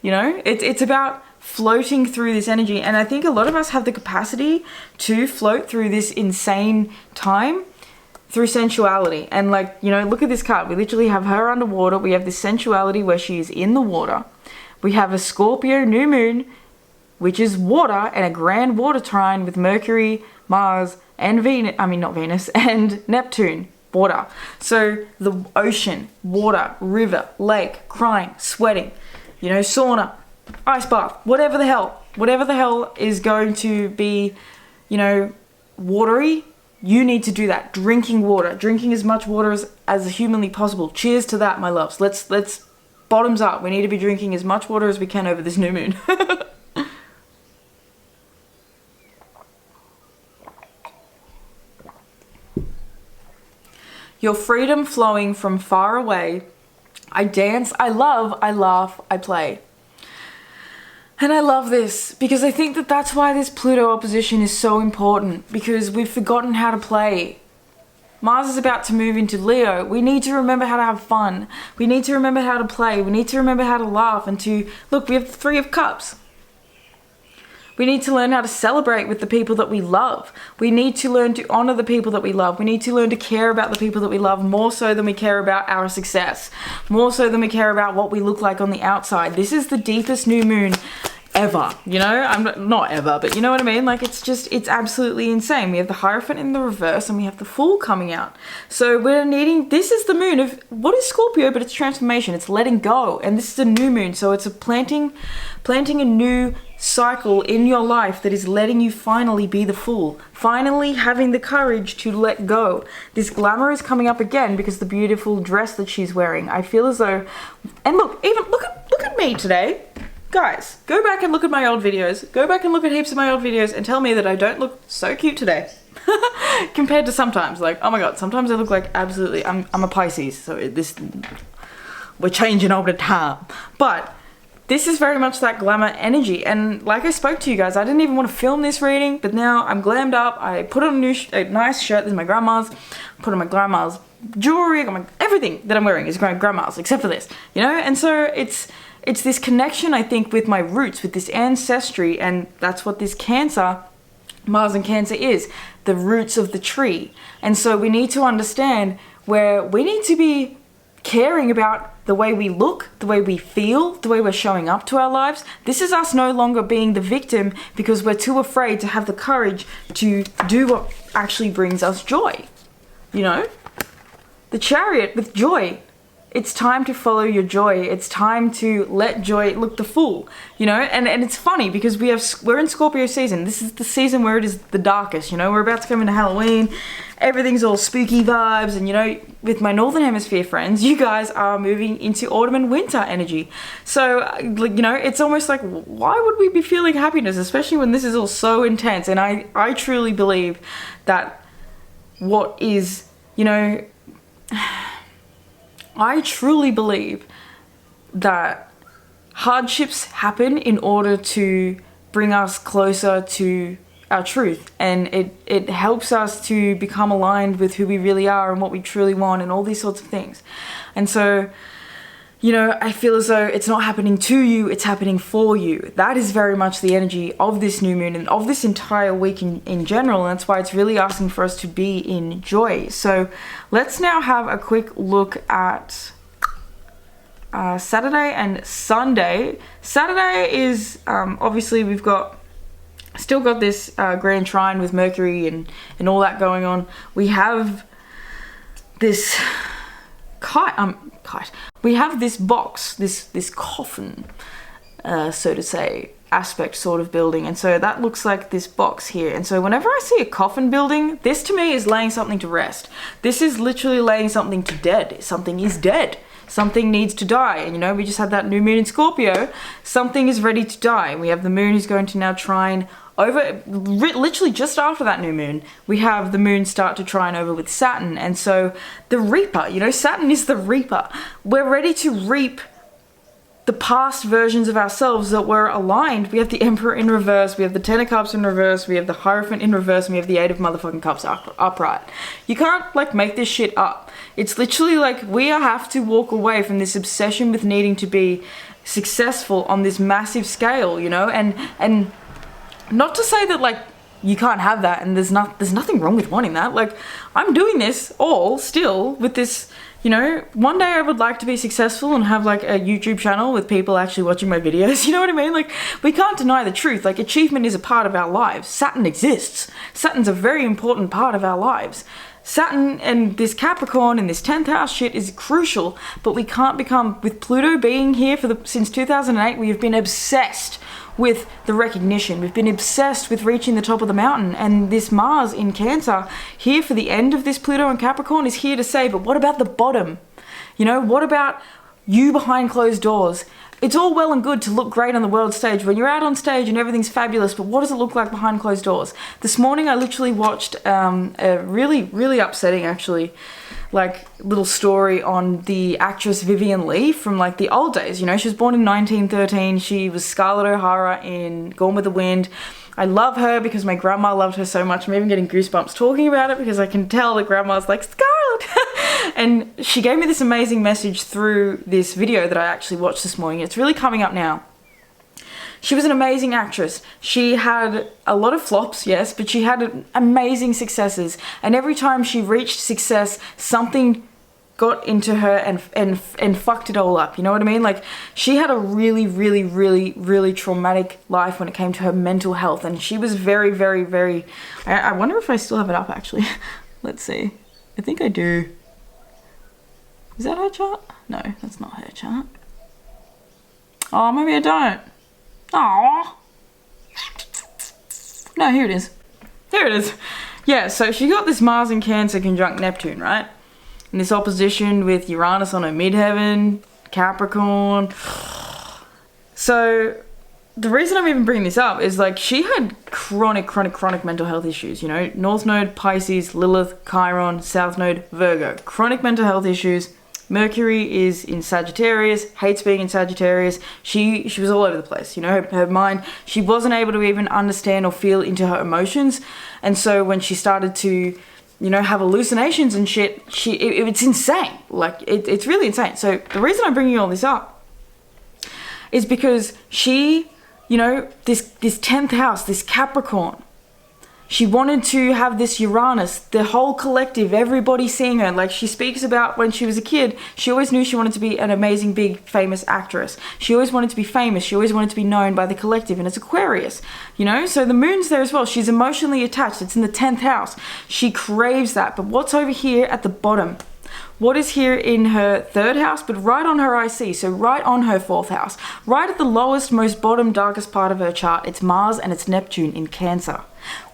You know? It's about floating through this energy. And I think a lot of us have the capacity to float through this insane time through sensuality. And like, you know, look at this card. We literally have her underwater. We have this sensuality where she is in the water. We have a Scorpio new moon, which is water, and a grand water trine with Mercury, Mars, and Venus, not Venus, and Neptune, water. So the ocean, water, river, lake, crying, sweating, you know, sauna, ice bath, whatever the hell is going to be, you know, watery, you need to do that. Drinking water, drinking as much water as humanly possible. Cheers to that, my loves. Let's bottoms up. We need to be drinking as much water as we can over this new moon. Your freedom flowing from far away. I dance, I love, I laugh, I play. And I love this because I think that that's why this Pluto opposition is so important, because we've forgotten how to play. Mars is about to move into Leo. We need to remember how to have fun. We need to remember how to play. We need to remember how to laugh and to, look, we have the Three of Cups. We need to learn how to celebrate with the people that we love. We need to learn to honor the people that we love. We need to learn to care about the people that we love more so than we care about our success. More so than we care about what we look like on the outside. This is the deepest new moon ever, you know? I'm not ever, but you know what I mean? Like, it's absolutely insane. We have the Hierophant in the reverse and we have the Fool coming out. So we're needing, this is the moon of, what is Scorpio? But it's transformation, it's letting go. And this is a new moon, so it's a planting a new cycle in your life that is letting you finally be the Fool. Finally having the courage to let go. This glamour is coming up again because the beautiful dress that she's wearing. I feel as though, and look at me today. Guys, go back and look at my old videos. Go back and look at heaps of my old videos and tell me that I don't look so cute today. Compared to sometimes, like, oh my god, sometimes I look like absolutely, I'm a Pisces, so we're changing all the time. But this is very much that glamour energy, and like I spoke to you guys, I didn't even want to film this reading, but now I'm glammed up. I put on a nice shirt. This is my grandma's. Put on my grandma's jewelry. I got everything that I'm wearing is my grandma's, except for this, you know. And so it's this connection, I think, with my roots, with this ancestry, and that's what this Cancer, Mars and Cancer is, the roots of the tree. And so we need to understand where we need to be caring about the way we look, the way we feel, the way we're showing up to our lives. This is us no longer being the victim because we're too afraid to have the courage to do what actually brings us joy. You know? The Chariot with joy. It's time to follow your joy. It's time to let joy look the Fool, you know? And it's funny because we're in Scorpio season. This is the season where it is the darkest, you know? We're about to come into Halloween. Everything's all spooky vibes, and you know, with my Northern Hemisphere friends, you guys are moving into autumn and winter energy. So, you know, it's almost like, why would we be feeling happiness, especially when this is all so intense? And I truly believe that what is, you know, I truly believe that hardships happen in order to bring us closer to our truth, and it helps us to become aligned with who we really are and what we truly want and all these sorts of things. And so, you know, I feel as though it's not happening to you, it's happening for you. That is very much the energy of this new moon and of this entire week in general, and that's why it's really asking for us to be in joy. So let's now have a quick look at Saturday and Sunday. Saturday is, obviously we've still got this grand trine with Mercury and all that going on. We have this kite. We have this box, this coffin, so to say, aspect sort of building, and so that looks like this box here. And so whenever I see a coffin building, this to me is laying something to rest. This is literally laying something to dead. Something is dead. something needs to die. And you know, we just had that new moon in Scorpio. Something is ready to die. We have the moon who's going to now trine over, literally just after that new moon, we have the moon start to trine over with Saturn. And so the reaper, you know, Saturn is the reaper. We're ready to reap the past versions of ourselves that were aligned. We have the Emperor in reverse, we have the Ten of Cups in reverse, we have the Hierophant in reverse, and we have the Eight of motherfucking Cups upright. You can't like make this shit up. It's literally like we have to walk away from this obsession with needing to be successful on this massive scale, you know, and not to say that like you can't have that and there's nothing wrong with wanting that. Like I'm doing this all still with this, you know, one day I would like to be successful and have like a YouTube channel with people actually watching my videos. You know what I mean? Like we can't deny the truth. Like achievement is a part of our lives. Saturn exists. Saturn's a very important part of our lives. Saturn and this Capricorn and this 10th house shit is crucial, but we can't become, with Pluto being here since 2008, we have been obsessed with the recognition. We've been obsessed with reaching the top of the mountain, and this Mars in Cancer here for the end of this Pluto and Capricorn is here to say, but what about the bottom? You know, what about you behind closed doors? It's all well and good to look great on the world stage when you're out on stage and everything's fabulous, but what does it look like behind closed doors? This morning I literally watched a really upsetting actually like little story on the actress Vivian Leigh from like the old days. You know, she was born in 1913. She was Scarlett O'Hara in Gone with the Wind. I love her because my grandma loved her so much. I'm even getting goosebumps talking about it because I can tell that grandma's like, Scarlett! And she gave me this amazing message through this video that I actually watched this morning. It's really coming up now. She was an amazing actress. She had a lot of flops, yes, but she had amazing successes. And every time she reached success, something got into her and fucked it all up. You know what I mean? Like she had a really traumatic life when it came to her mental health. And she was very, I wonder if I still have it up actually. Let's see. I think I do. Is that her chart? No, that's not her chart. Oh, maybe I don't. Aww. No, here it is. Here it is. Yeah, so she got this Mars in Cancer conjunct Neptune, right? And this opposition with Uranus on her midheaven, Capricorn. So the reason I'm even bringing this up is like she had chronic mental health issues, you know, North Node, Pisces, Lilith, Chiron, South Node, Virgo. Chronic mental health issues. Mercury is in Sagittarius, hates being in Sagittarius. She was all over the place, you know, her mind, she wasn't able to even understand or feel into her emotions. And so when she started to, you know, have hallucinations and shit, it's insane. Like, it's really insane. So the reason I'm bringing all this up is because she, you know, this 10th house, this Capricorn, she wanted to have this Uranus, the whole collective, everybody seeing her. Like she speaks about when she was a kid, she always knew she wanted to be an amazing, big, famous actress. She always wanted to be famous. She always wanted to be known by the collective, and it's Aquarius, you know? So the moon's there as well. She's emotionally attached. It's in the 10th house. She craves that. But what's over here at the bottom? What is here in her 3rd house, but right on her IC, so right on her 4th house, right at the lowest, most bottom, darkest part of her chart, it's Mars and it's Neptune in Cancer,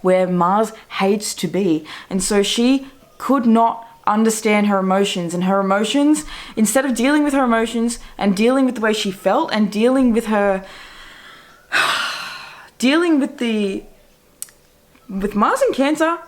where Mars hates to be. And so she could not understand her emotions, and her emotions, instead of dealing with her emotions and dealing with the way she felt and dealing with her, with Mars in Cancer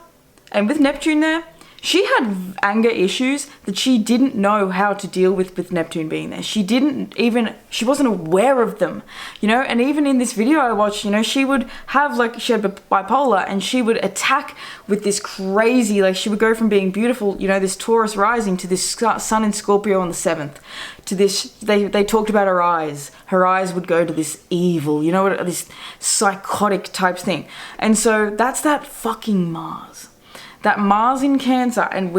and with Neptune there, she had anger issues that she didn't know how to deal with Neptune being there. She wasn't aware of them, you know? And even in this video I watched, you know, she would have like, she had bipolar, and she would attack with this crazy, like she would go from being beautiful, you know, this Taurus rising to this sun in Scorpio on the 7th, to this, they talked about her eyes. Her eyes would go to this evil, you know, this psychotic type thing. And so that's that fucking Mars. That Mars in Cancer, and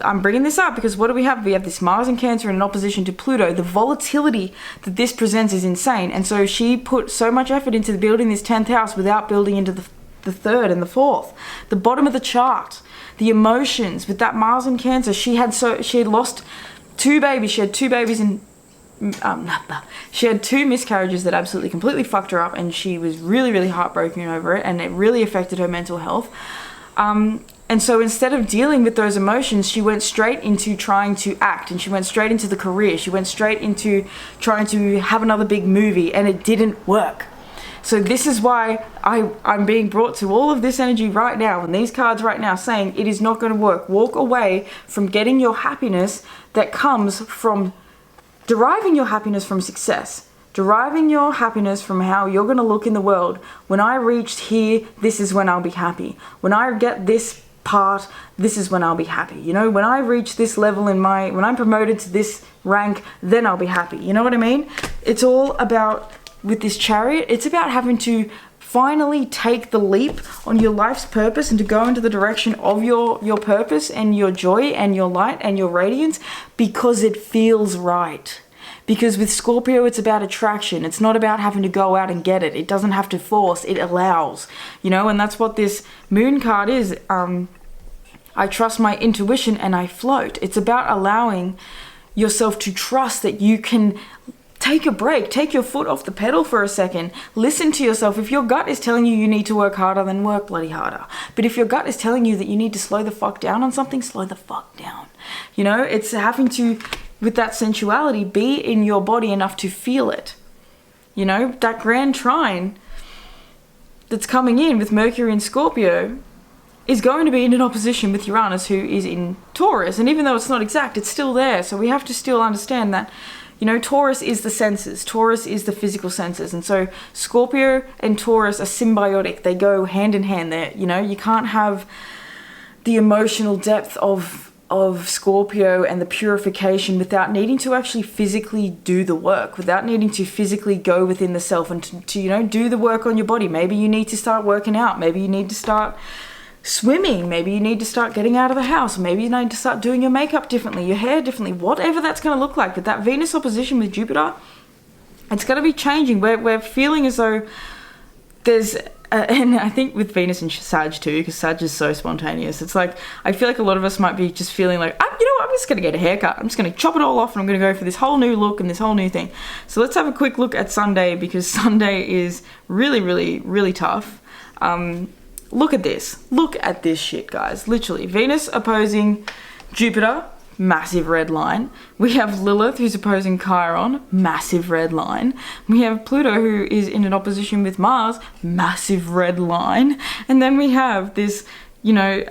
I'm bringing this up because what do we have? We have this Mars in Cancer in opposition to Pluto. The volatility that this presents is insane. And so she put so much effort into building this 10th house without building into the 3rd and the 4th. The bottom of the chart, the emotions with that Mars in Cancer, she had lost 2 babies. She had 2 babies in she had 2 miscarriages that absolutely completely fucked her up, and she was really heartbroken over it, and it really affected her mental health. And so instead of dealing with those emotions, she went straight into trying to act, and she went straight into the career. She went straight into trying to have another big movie, and it didn't work. So this is why I'm being brought to all of this energy right now, and these cards right now saying it is not going to work. Walk away from getting your happiness that comes from deriving your happiness from success. Deriving your happiness from how you're going to look in the world. When I reached here, this is when I'll be happy. When I get this part, this is when I'll be happy. You know, when I reach this level in when I'm promoted to this rank, then I'll be happy. You know what I mean? It's all about, with this Chariot, it's about having to finally take the leap on your life's purpose and to go into the direction of your purpose and your joy and your light and your radiance, because it feels right. Because with Scorpio, it's about attraction. It's not about having to go out and get it. It doesn't have to force, it allows, you know, and that's what this Moon card is. I trust my intuition and I float. It's about allowing yourself to trust that you can take a break, take your foot off the pedal for a second, listen to yourself. If your gut is telling you need to work harder, then work bloody harder. But if your gut is telling you that you need to slow the fuck down on something, slow the fuck down. You know, it's having to, with that sensuality, be in your body enough to feel it. You know, that grand trine that's coming in with Mercury and Scorpio is going to be in an opposition with Uranus, who is in Taurus. And even though it's not exact, it's still there. So we have to still understand that, you know, Taurus is the senses. Taurus is the physical senses. And so Scorpio and Taurus are symbiotic. They go hand in hand there. You know, you can't have the emotional depth of Scorpio and the purification without needing to actually physically do the work, without needing to physically go within the self and to you know, do the work on your body. Maybe you need to start working out. Maybe you need to start swimming. Maybe you need to start getting out of the house. Maybe you need to start doing your makeup differently, your hair differently, whatever that's going to look like. But that Venus opposition with Jupiter, it's going to be changing. We're feeling as though there's and I think with Venus and Sag too, because Sag is so spontaneous. It's like, I feel like a lot of us might be just feeling like, you know what, I'm just going to get a haircut. I'm just going to chop it all off and I'm going to go for this whole new look and this whole new thing. So let's have a quick look at Sunday, because Sunday is really, really, really tough. Look at this. Look at this shit, guys. Literally, Venus opposing Jupiter, massive red line. We have Lilith, who's opposing Chiron, massive red line. We have Pluto, who is in an opposition with Mars, massive red line. And then we have this, you know,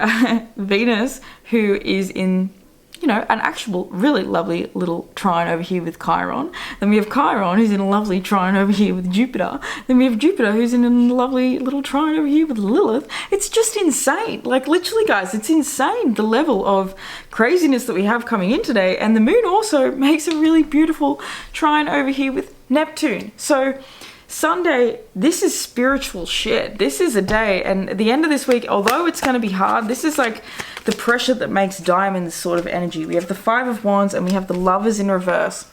Venus, who is in, you know, an actual really lovely little trine over here with Chiron. Then we have Chiron, who's in a lovely trine over here with Jupiter. Then we have Jupiter, who's in a lovely little trine over here with Lilith. It's just insane. Like, literally, guys, it's insane, the level of craziness that we have coming in today. And the moon also makes a really beautiful trine over here with Neptune. So Sunday, this is spiritual shit. This is a day, and at the end of this week, although it's going to be hard, this is like the pressure that makes diamonds sort of energy. We have the Five of Wands and we have the Lovers in reverse.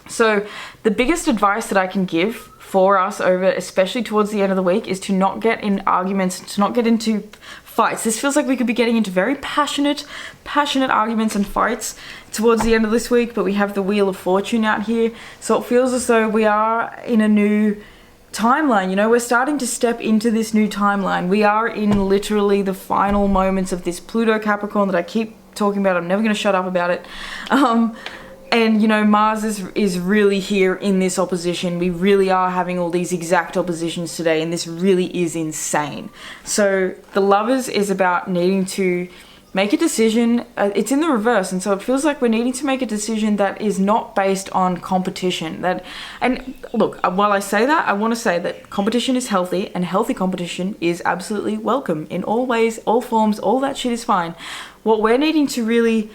So the biggest advice that I can give for us over, especially towards the end of the week, is to not get in arguments, to not get into fights. This feels like we could be getting into very passionate arguments and fights towards the end of this week, but we have the Wheel of Fortune out here. So it feels as though we are in a new timeline. You know, we're starting to step into this new timeline. We are in literally the final moments of this Pluto Capricorn that I keep talking about. I'm never going to shut up about it. And, you know, Mars is really here in this opposition. We really are having all these exact oppositions today, and this really is insane. So the Lovers is about needing to make a decision. It's in the reverse, and so it feels like we're needing to make a decision that is not based on competition. And look, while I say that, I want to say that competition is healthy, and healthy competition is absolutely welcome in all ways, all forms, all that shit is fine. What we're needing to really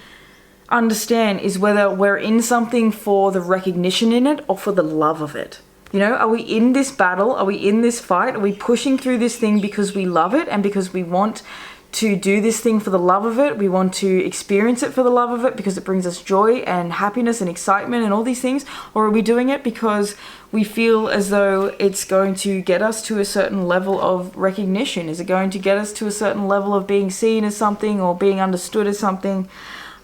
understand is whether we're in something for the recognition in it or for the love of it. You know, are we in this battle? Are we in this fight? Are we pushing through this thing because we love it and because we want to do this thing for the love of it? We want to experience it for the love of it because it brings us joy and happiness and excitement and all these things? Or are we doing it because we feel as though it's going to get us to a certain level of recognition? Is it going to get us to a certain level of being seen as something or being understood as something?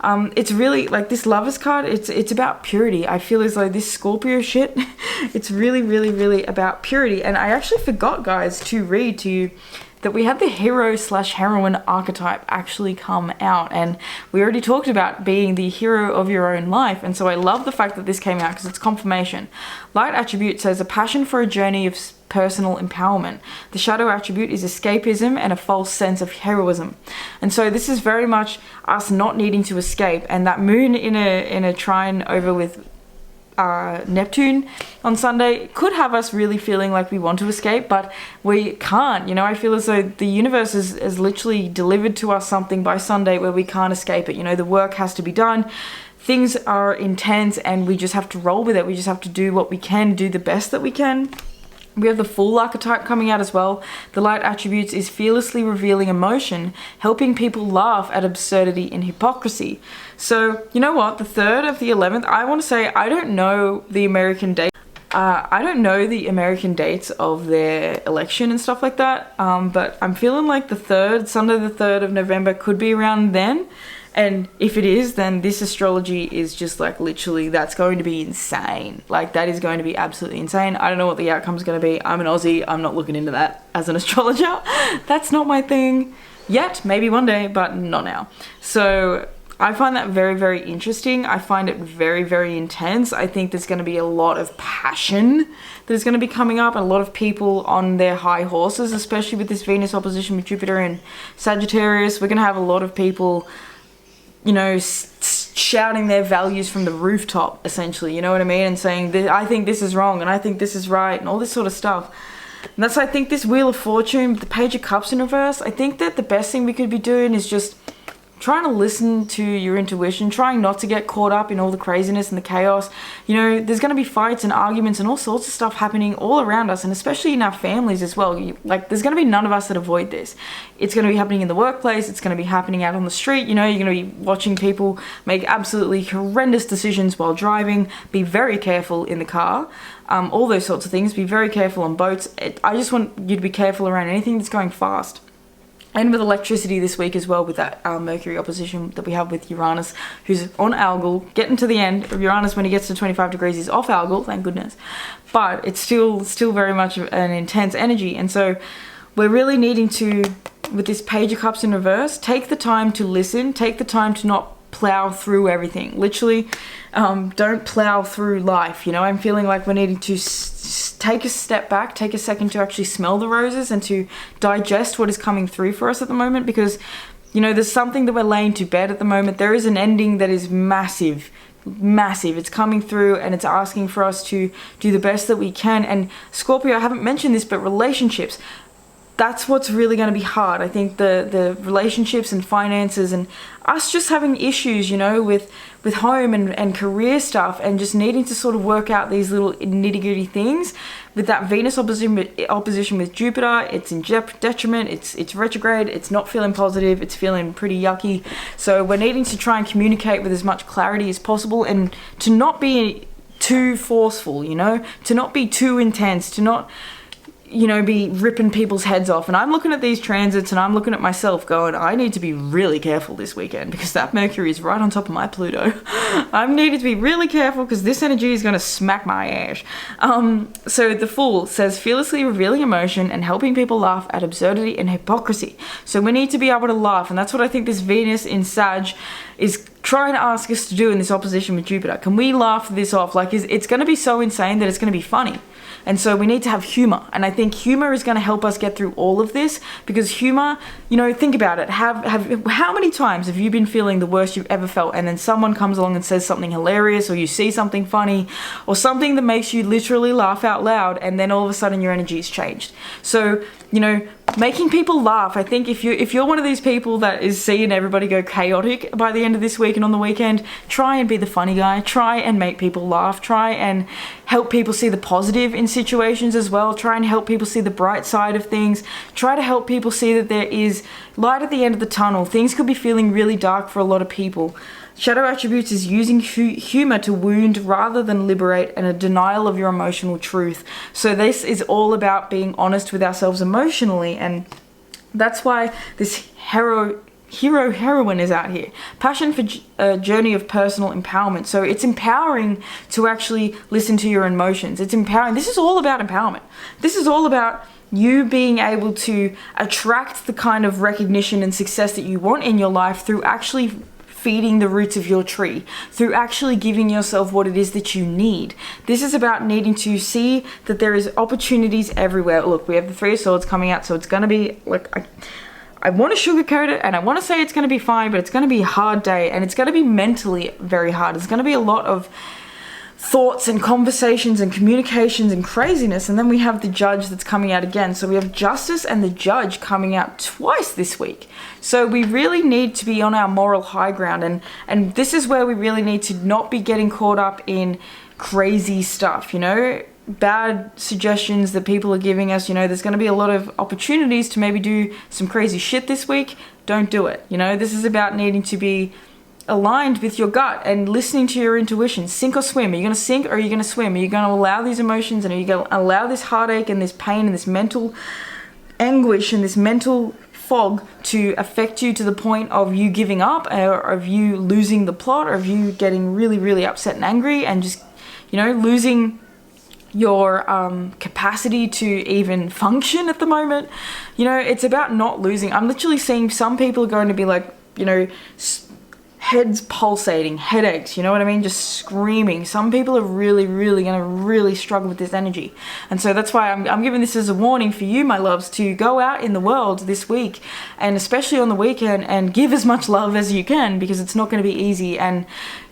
It's really like this Lovers card, it's about purity. I feel as though this Scorpio shit, it's really, really, really about purity. And I actually forgot, guys, to read to you that we had the hero slash heroine archetype actually come out. And we already talked about being the hero of your own life. And so I love the fact that this came out because it's confirmation. Light attribute says a passion for a journey of personal empowerment. The shadow attribute is escapism and a false sense of heroism. And so this is very much us not needing to escape. And that moon in a trine over with Neptune on Sunday could have us really feeling like we want to escape, but we can't. You know, I feel as though the universe has literally delivered to us something by Sunday where we can't escape it. You know, the work has to be done. Things are intense and we just have to roll with it. We just have to do what we can, do the best that we can. We have the Fool archetype coming out as well. The light attributes is fearlessly revealing emotion, helping people laugh at absurdity and hypocrisy. So, you know what? The 3rd of the 11th, I want to say I don't know the American date. I don't know the American dates of their election and stuff like that. But I'm feeling like the 3rd, Sunday the 3rd of November could be around then. And if it is, then this astrology is just like literally, that's going to be insane. Like that is going to be absolutely insane. I don't know what the outcome is going to be. I'm an Aussie. I'm not looking into that as an astrologer. That's not my thing yet. Maybe one day, but not now. So I find that very, very interesting. I find it very, very intense. I think there's going to be a lot of passion that is going to be coming up, and a lot of people on their high horses, especially with this Venus opposition with Jupiter and Sagittarius. We're going to have a lot of people, you know, shouting their values from the rooftop, essentially, you know what I mean? And saying, I think this is wrong, and I think this is right, and all this sort of stuff. And that's, I think, this Wheel of Fortune, the Page of Cups in reverse, I think that the best thing we could be doing is just trying to listen to your intuition, trying not to get caught up in all the craziness and the chaos. You know, there's going to be fights and arguments and all sorts of stuff happening all around us, and especially in our families as well. There's going to be none of us that avoid this. It's going to be happening in the workplace. It's going to be happening out on the street. You know, you're going to be watching people make absolutely horrendous decisions while driving. Be very careful in the car. All those sorts of things. Be very careful on boats. I just want you to be careful around anything that's going fast. And with electricity this week as well, with that Mercury opposition that we have with Uranus, who's on Algol, getting to the end of Uranus when he gets to 25 degrees is off Algol, thank goodness. But it's still very much an intense energy. And so we're really needing to, with this Page of Cups in reverse, take the time to listen, take the time to not plow through everything. Literally, don't plow through life. You know, I'm feeling like we're needing to take a step back, take a second to actually smell the roses and to digest what is coming through for us at the moment, because, you know, there's something that we're laying to bed at the moment. There is an ending that is massive. It's coming through and it's asking for us to do the best that we can. And Scorpio, I haven't mentioned this, but relationships, that's what's really going to be hard. I think the relationships and finances and us just having issues, you know, with home and career stuff, and just needing to sort of work out these little nitty-gritty things. With that Venus opposition with Jupiter, it's in detriment, it's retrograde, it's not feeling positive, it's feeling pretty yucky. So we're needing to try and communicate with as much clarity as possible, and to not be too forceful, you know, to not be too intense, to not, you know, be ripping people's heads off. And I'm looking at these transits and I'm looking at myself going, I need to be really careful this weekend, because that Mercury is right on top of my Pluto. I needed to be really careful because this energy is going to smack my ass. So the Fool says fearlessly revealing emotion and helping people laugh at absurdity and hypocrisy. So we need to be able to laugh, and that's what I think this Venus in Sag is trying to ask us to do in this opposition with Jupiter. Can we laugh this off? Like, it's going to be so insane that it's going to be funny. And so we need to have humor. And I think humor is going to help us get through all of this, because humor, you know, think about it. How many times have you been feeling the worst you've ever felt, and then someone comes along and says something hilarious, or you see something funny, or something that makes you literally laugh out loud, and then all of a sudden your energy is changed. So, you know, making people laugh. I think if you're one of these people that is seeing everybody go chaotic by the end of this week and on the weekend, try and be the funny guy. Try and make people laugh. Try and help people see the positive in situations as well. Try and help people see the bright side of things. Try to help people see that there is light at the end of the tunnel. Things could be feeling really dark for a lot of people. Shadow attributes is using humor to wound rather than liberate, and a denial of your emotional truth. So this is all about being honest with ourselves emotionally, and that's why this hero heroine is out here. Passion for a journey of personal empowerment. So it's empowering to actually listen to your emotions. It's empowering. This is all about empowerment. This is all about you being able to attract the kind of recognition and success that you want in your life through actually feeding the roots of your tree, through actually giving yourself what it is that you need. This is about needing to see that there is opportunities everywhere. Look, we have the Three of Swords coming out, so it's going to be like, I want to sugarcoat it and I want to say it's going to be fine, but it's going to be a hard day, and it's going to be mentally very hard. It's going to be a lot of thoughts and conversations and communications and craziness. And then we have the Judge that's coming out again. So we have Justice and the Judge coming out twice this week. So we really need to be on our moral high ground, and this is where we really need to not be getting caught up in crazy stuff, you know, bad suggestions that people are giving us. You know, there's going to be a lot of opportunities to maybe do some crazy shit this week. Don't do it. You know, this is about needing to be aligned with your gut and listening to your intuition. Sink or swim. Are you going to sink or are you going to swim? Are you going to allow these emotions, and are you going to allow this heartache and this pain and this mental anguish and this mental fog to affect you to the point of you giving up, or of you losing the plot, or of you getting really, really upset and angry and just, you know, losing your capacity to even function at the moment? You know, it's about not losing. I'm literally seeing some people are going to be like, you know, heads pulsating, headaches, you know what I mean? Just screaming. Some people are really, really going to really struggle with this energy. And so that's why I'm giving this as a warning for you, my loves, to go out in the world this week, and especially on the weekend, and give as much love as you can, because it's not going to be easy. And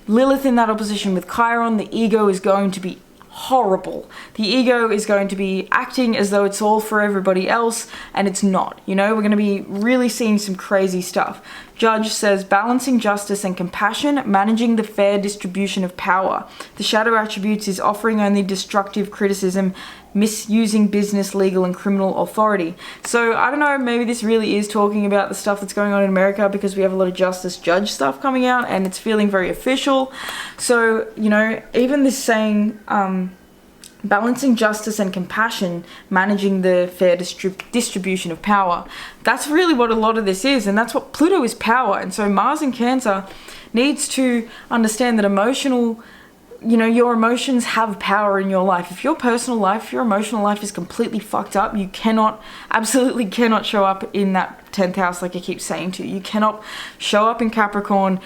Lilith in that opposition with Chiron, the ego is going to be horrible. The ego is going to be acting as though it's all for everybody else, and it's not. You know, we're going to be really seeing some crazy stuff. Judge says balancing justice and compassion, managing the fair distribution of power. The shadow attributes is offering only destructive criticism, misusing business, legal, and criminal authority. So I don't know, maybe this really is talking about the stuff that's going on in America, because we have a lot of Justice Judge stuff coming out and it's feeling very official. So, you know, even this saying, balancing justice and compassion, managing the fair distribution of power. That's really what a lot of this is, and that's what Pluto is, power. And so Mars in Cancer needs to understand that emotional, you know, your emotions have power in your life. If your personal life, if your emotional life is completely fucked up, you cannot, absolutely cannot show up in that 10th house like I keep saying to you. You cannot show up in Capricorn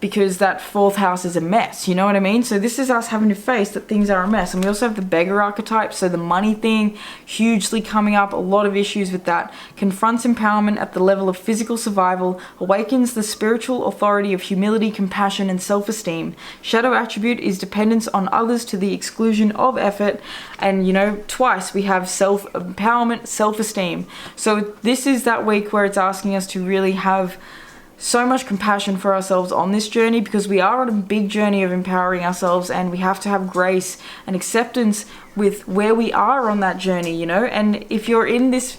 because that 4th house is a mess, you know what I mean? So this is us having to face that things are a mess. And we also have the beggar archetype, so the money thing hugely coming up, a lot of issues with that. Confronts empowerment at the level of physical survival, awakens the spiritual authority of humility, compassion, and self-esteem. Shadow attribute is dependence on others to the exclusion of effort. And, you know, twice we have self-empowerment, self-esteem. So this is that week where it's asking us to really have so much compassion for ourselves on this journey, because we are on a big journey of empowering ourselves, and we have to have grace and acceptance with where we are on that journey, you know. And if you're in this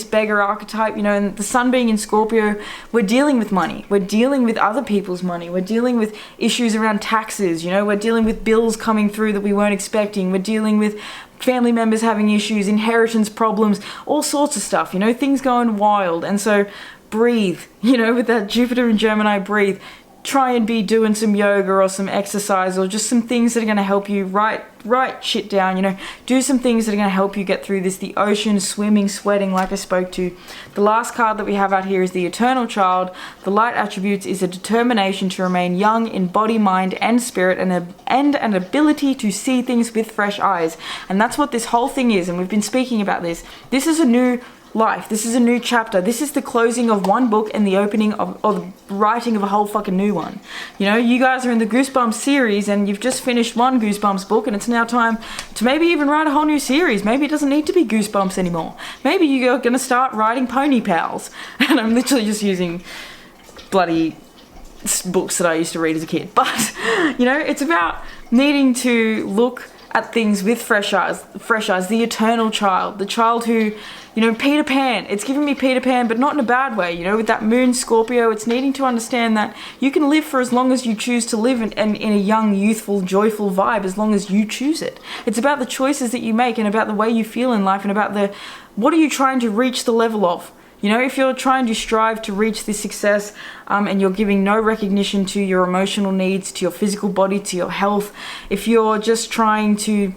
beggar archetype, you know, and the sun being in Scorpio, we're dealing with money, we're dealing with other people's money, we're dealing with issues around taxes, you know, we're dealing with bills coming through that we weren't expecting, we're dealing with family members having issues, inheritance problems, all sorts of stuff, you know, things going wild. And so breathe, you know, with that Jupiter and Gemini, breathe. Try and be doing some yoga or some exercise, or just some things that are going to help you write shit down, you know. Do some things that are going to help you get through this. The ocean, swimming, sweating, like I spoke to. The last card that we have out here is the Eternal Child. The light attributes is a determination to remain young in body, mind, and spirit, and an ability to see things with fresh eyes. And that's what this whole thing is, and we've been speaking about this. This is a new life. This is a new chapter. This is the closing of one book and the opening of, or the writing of a whole fucking new one. You know, you guys are in the Goosebumps series, and you've just finished one Goosebumps book, and it's now time to maybe even write a whole new series. Maybe it doesn't need to be Goosebumps anymore. Maybe you're going to start writing Pony Pals. And I'm literally just using bloody books that I used to read as a kid. But, you know, it's about needing to look at things with fresh eyes, the eternal child, the child who, you know, Peter Pan. It's giving me Peter Pan, but not in a bad way, you know, with that moon Scorpio. It's needing to understand that you can live for as long as you choose to live in a young, youthful, joyful vibe, as long as you choose it. It's about the choices that you make, and about the way you feel in life, and about what are you trying to reach the level of. You know, if you're trying to strive to reach this success and you're giving no recognition to your emotional needs, to your physical body, to your health, if you're just trying to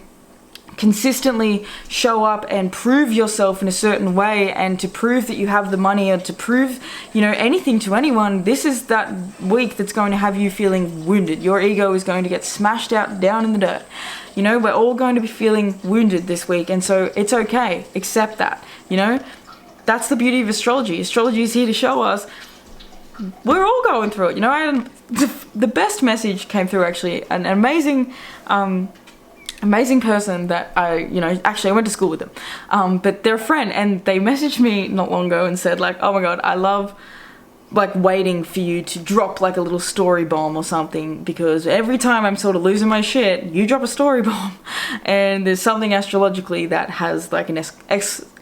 consistently show up and prove yourself in a certain way and to prove that you have the money or to prove, you know, anything to anyone, this is that week that's going to have you feeling wounded. Your ego is going to get smashed out down in the dirt. You know, we're all going to be feeling wounded this week, and so it's okay. Accept that, you know. That's the beauty of astrology. Astrology is here to show us we're all going through it, you know. And the best message came through, actually, an amazing person that I went to school with them, but they're a friend, and they messaged me not long ago and said, like, oh my god, I love like waiting for you to drop like a little story bomb or something, because every time I'm sort of losing my shit, you drop a story bomb, and there's something astrologically that has like an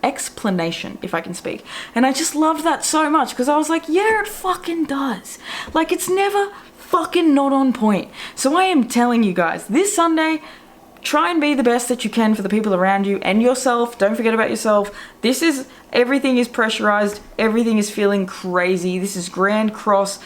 explanation, if I can speak. And I just loved that so much, because I was like, yeah, it fucking does. Like, it's never fucking not on point. So I am telling you guys, this Sunday, try and be the best that you can for the people around you and yourself. Don't forget about yourself. Everything is pressurized. Everything is feeling crazy. This is grand cross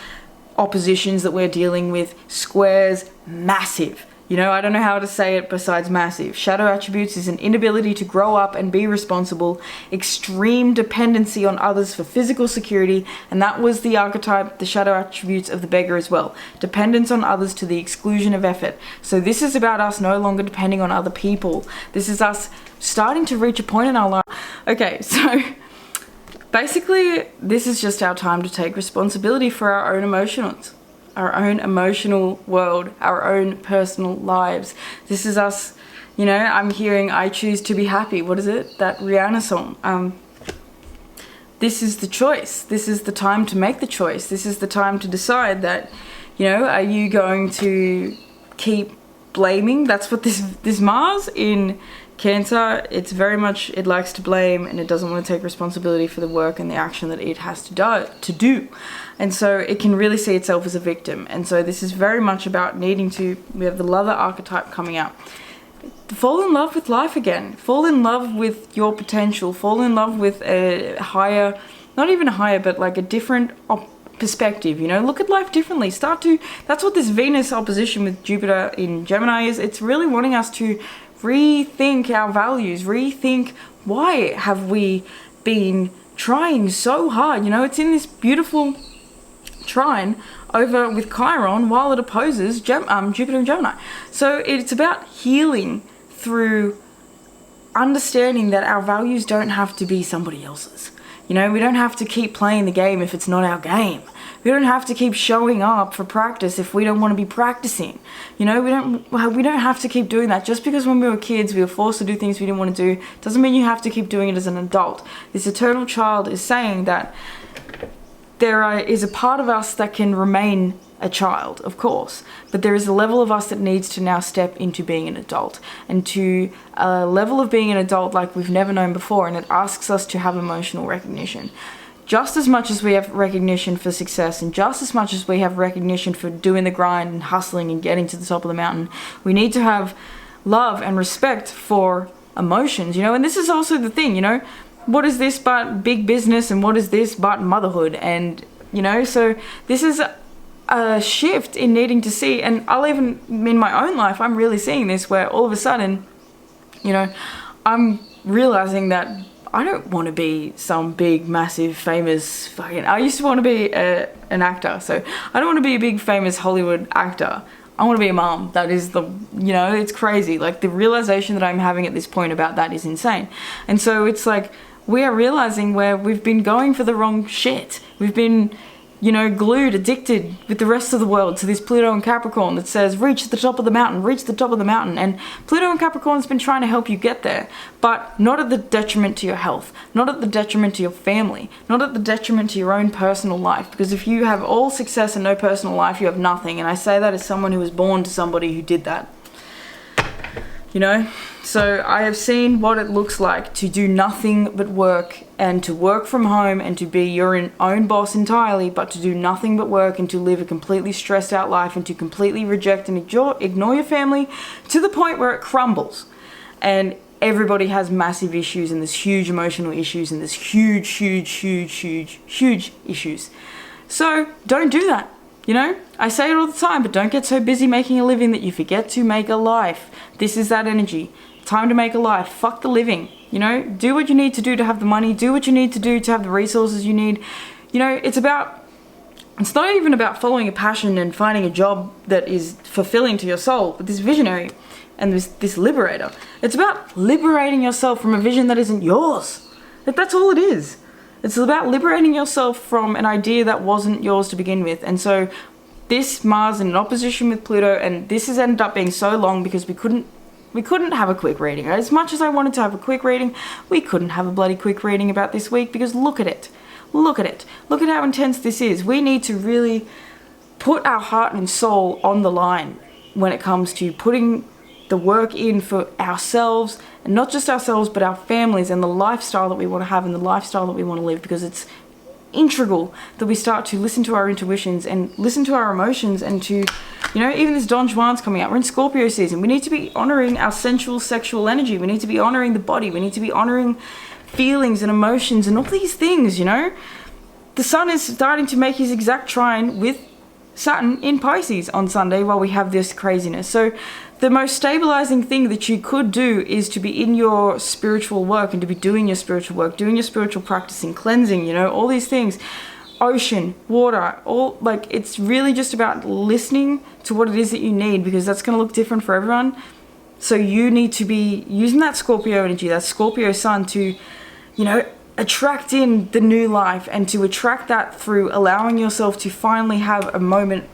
oppositions that we're dealing with. Squares, massive. You know, I don't know how to say it besides massive. Shadow attributes is an inability to grow up and be responsible, extreme dependency on others for physical security, and that was the archetype, the shadow attributes of the beggar as well. Dependence on others to the exclusion of effort. So this is about us no longer depending on other people. This is us starting to reach a point in our life. Okay, so basically this is just our time to take responsibility for our own emotions. Our own emotional world, our own personal lives. This is us, you know, I'm hearing I choose to be happy. What is it? That Rihanna song. This is the choice. This is the time to make the choice. This is the time to decide that, you know, are you going to keep blaming? That's what this Mars in Cancer, it's very much, it likes to blame, and it doesn't want to take responsibility for the work and the action that it has to do. And so it can really see itself as a victim. And so this is very much about needing to, we have the lover archetype coming out. Fall in love with life again. Fall in love with your potential. Fall in love with a higher, not even higher, but like a different perspective, you know. Look at life differently. That's what this Venus opposition with Jupiter in Gemini is. It's really wanting us to rethink our values, rethink why have we been trying so hard. You know, it's in this beautiful trine over with Chiron while it opposes Jupiter and Gemini. So it's about healing through understanding that our values don't have to be somebody else's. You know, we don't have to keep playing the game if it's not our game. We don't have to keep showing up for practice if we don't want to be practicing. You know, we don't have to keep doing that. Just because when we were kids we were forced to do things we didn't want to do doesn't mean you have to keep doing it as an adult. This eternal child is saying that there is a part of us that can remain a child, of course, but there is a level of us that needs to now step into being an adult, and to a level of being an adult like we've never known before, and it asks us to have emotional recognition. Just as much as we have recognition for success, and just as much as we have recognition for doing the grind and hustling and getting to the top of the mountain, we need to have love and respect for emotions, you know. And this is also the thing, you know, what is this but big business, and what is this but motherhood? And, you know, so this is a shift in needing to see, and I'll even, in my own life, I'm really seeing this, where all of a sudden, you know, I'm realizing that I don't want to be some big, massive, famous fucking... I used to want to be an actor, so I don't want to be a big, famous Hollywood actor. I want to be a mom. That is the... You know, it's crazy. Like, the realization that I'm having at this point about that is insane. And so it's like, we are realizing where we've been going for the wrong shit. We've been, you know, glued, addicted with the rest of the world to this Pluto and Capricorn that says, reach the top of the mountain, reach the top of the mountain. And Pluto and Capricorn's been trying to help you get there, but not at the detriment to your health, not at the detriment to your family, not at the detriment to your own personal life. Because if you have all success and no personal life, you have nothing. And I say that as someone who was born to somebody who did that. You know? So I have seen what it looks like to do nothing but work, and to work from home, and to be your own boss entirely, but to do nothing but work, and to live a completely stressed out life, and to completely reject and ignore your family to the point where it crumbles. And everybody has massive issues, and there's huge emotional issues, and there's huge issues. So don't do that. You know, I say it all the time, but don't get so busy making a living that you forget to make a life. This is that energy. Time to make a life. Fuck the living. You know, do what you need to do to have the money. Do what you need to do to have the resources you need. You know, it's not even about following a passion and finding a job that is fulfilling to your soul, but this visionary and this liberator. It's about liberating yourself from a vision that isn't yours. That's all it is. It's about liberating yourself from an idea that wasn't yours to begin with. And so this Mars in opposition with Pluto, and this has ended up being so long because we couldn't have a quick reading. As much as I wanted to have a quick reading, we couldn't have a bloody quick reading about this week because look at it. Look at it. Look at how intense this is. We need to really put our heart and soul on the line when it comes to putting the work in for ourselves, and not just ourselves, but our families and the lifestyle that we want to have and the lifestyle that we want to live, because it's integral that we start to listen to our intuitions and listen to our emotions, and to, you know, even this Don Juan's coming out. We're in Scorpio season. We need to be honoring our sensual sexual energy. We need to be honoring the body. We need to be honoring feelings and emotions and all these things, you know. The sun is starting to make his exact trine with Saturn in Pisces on Sunday while we have this craziness. So the most stabilizing thing that you could do is to be in your spiritual work and to be doing your spiritual work, doing your spiritual practicing, cleansing, you know, all these things. Ocean, water, all, like, it's really just about listening to what it is that you need, because that's going to look different for everyone. So you need to be using that Scorpio energy, that Scorpio sun, to, you know, attract in the new life, and to attract that through allowing yourself to finally have a moment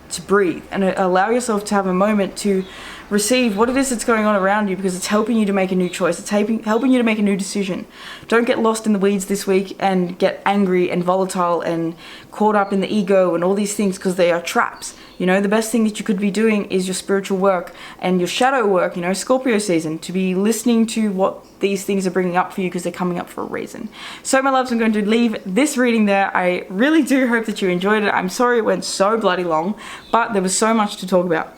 to breathe, and allow yourself to have a moment to receive what it is that's going on around you, because it's helping you to make a new choice. It's helping you to make a new decision. Don't get lost in the weeds this week and get angry and volatile and caught up in the ego and all these things, because they are traps. You know, the best thing that you could be doing is your spiritual work and your shadow work, you know, Scorpio season, to be listening to what these things are bringing up for you, because they're coming up for a reason. So my loves, I'm going to leave this reading there. I really do hope that you enjoyed it. I'm sorry it went so bloody long, but there was so much to talk about.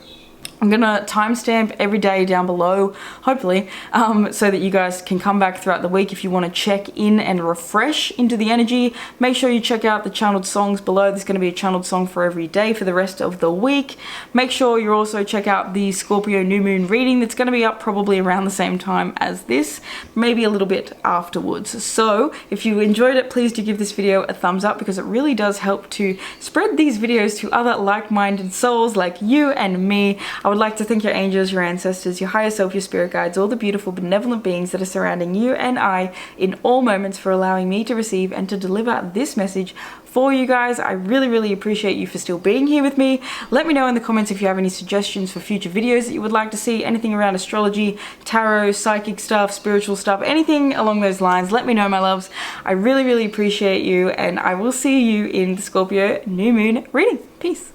I'm gonna timestamp every day down below, hopefully, so that you guys can come back throughout the week if you want to check in and refresh into the energy. Make sure you check out the channeled songs below. There's going to be a channeled song for every day for the rest of the week. Make sure you also check out the Scorpio new moon reading that's going to be up probably around the same time as this, maybe a little bit afterwards. So if you enjoyed it, please do give this video a thumbs up, because it really does help to spread these videos to other like-minded souls like you and me. I would like to thank your angels, your ancestors, your higher self, your spirit guides, all the beautiful benevolent beings that are surrounding you and I in all moments, for allowing me to receive and to deliver this message for you guys. I really appreciate you for still being here with me. Let me know in the comments if you have any suggestions for future videos that you would like to see, anything around astrology, tarot, psychic stuff, spiritual stuff, anything along those lines. Let me know, my loves. I really appreciate you, and I will see you in the Scorpio new moon reading. Peace.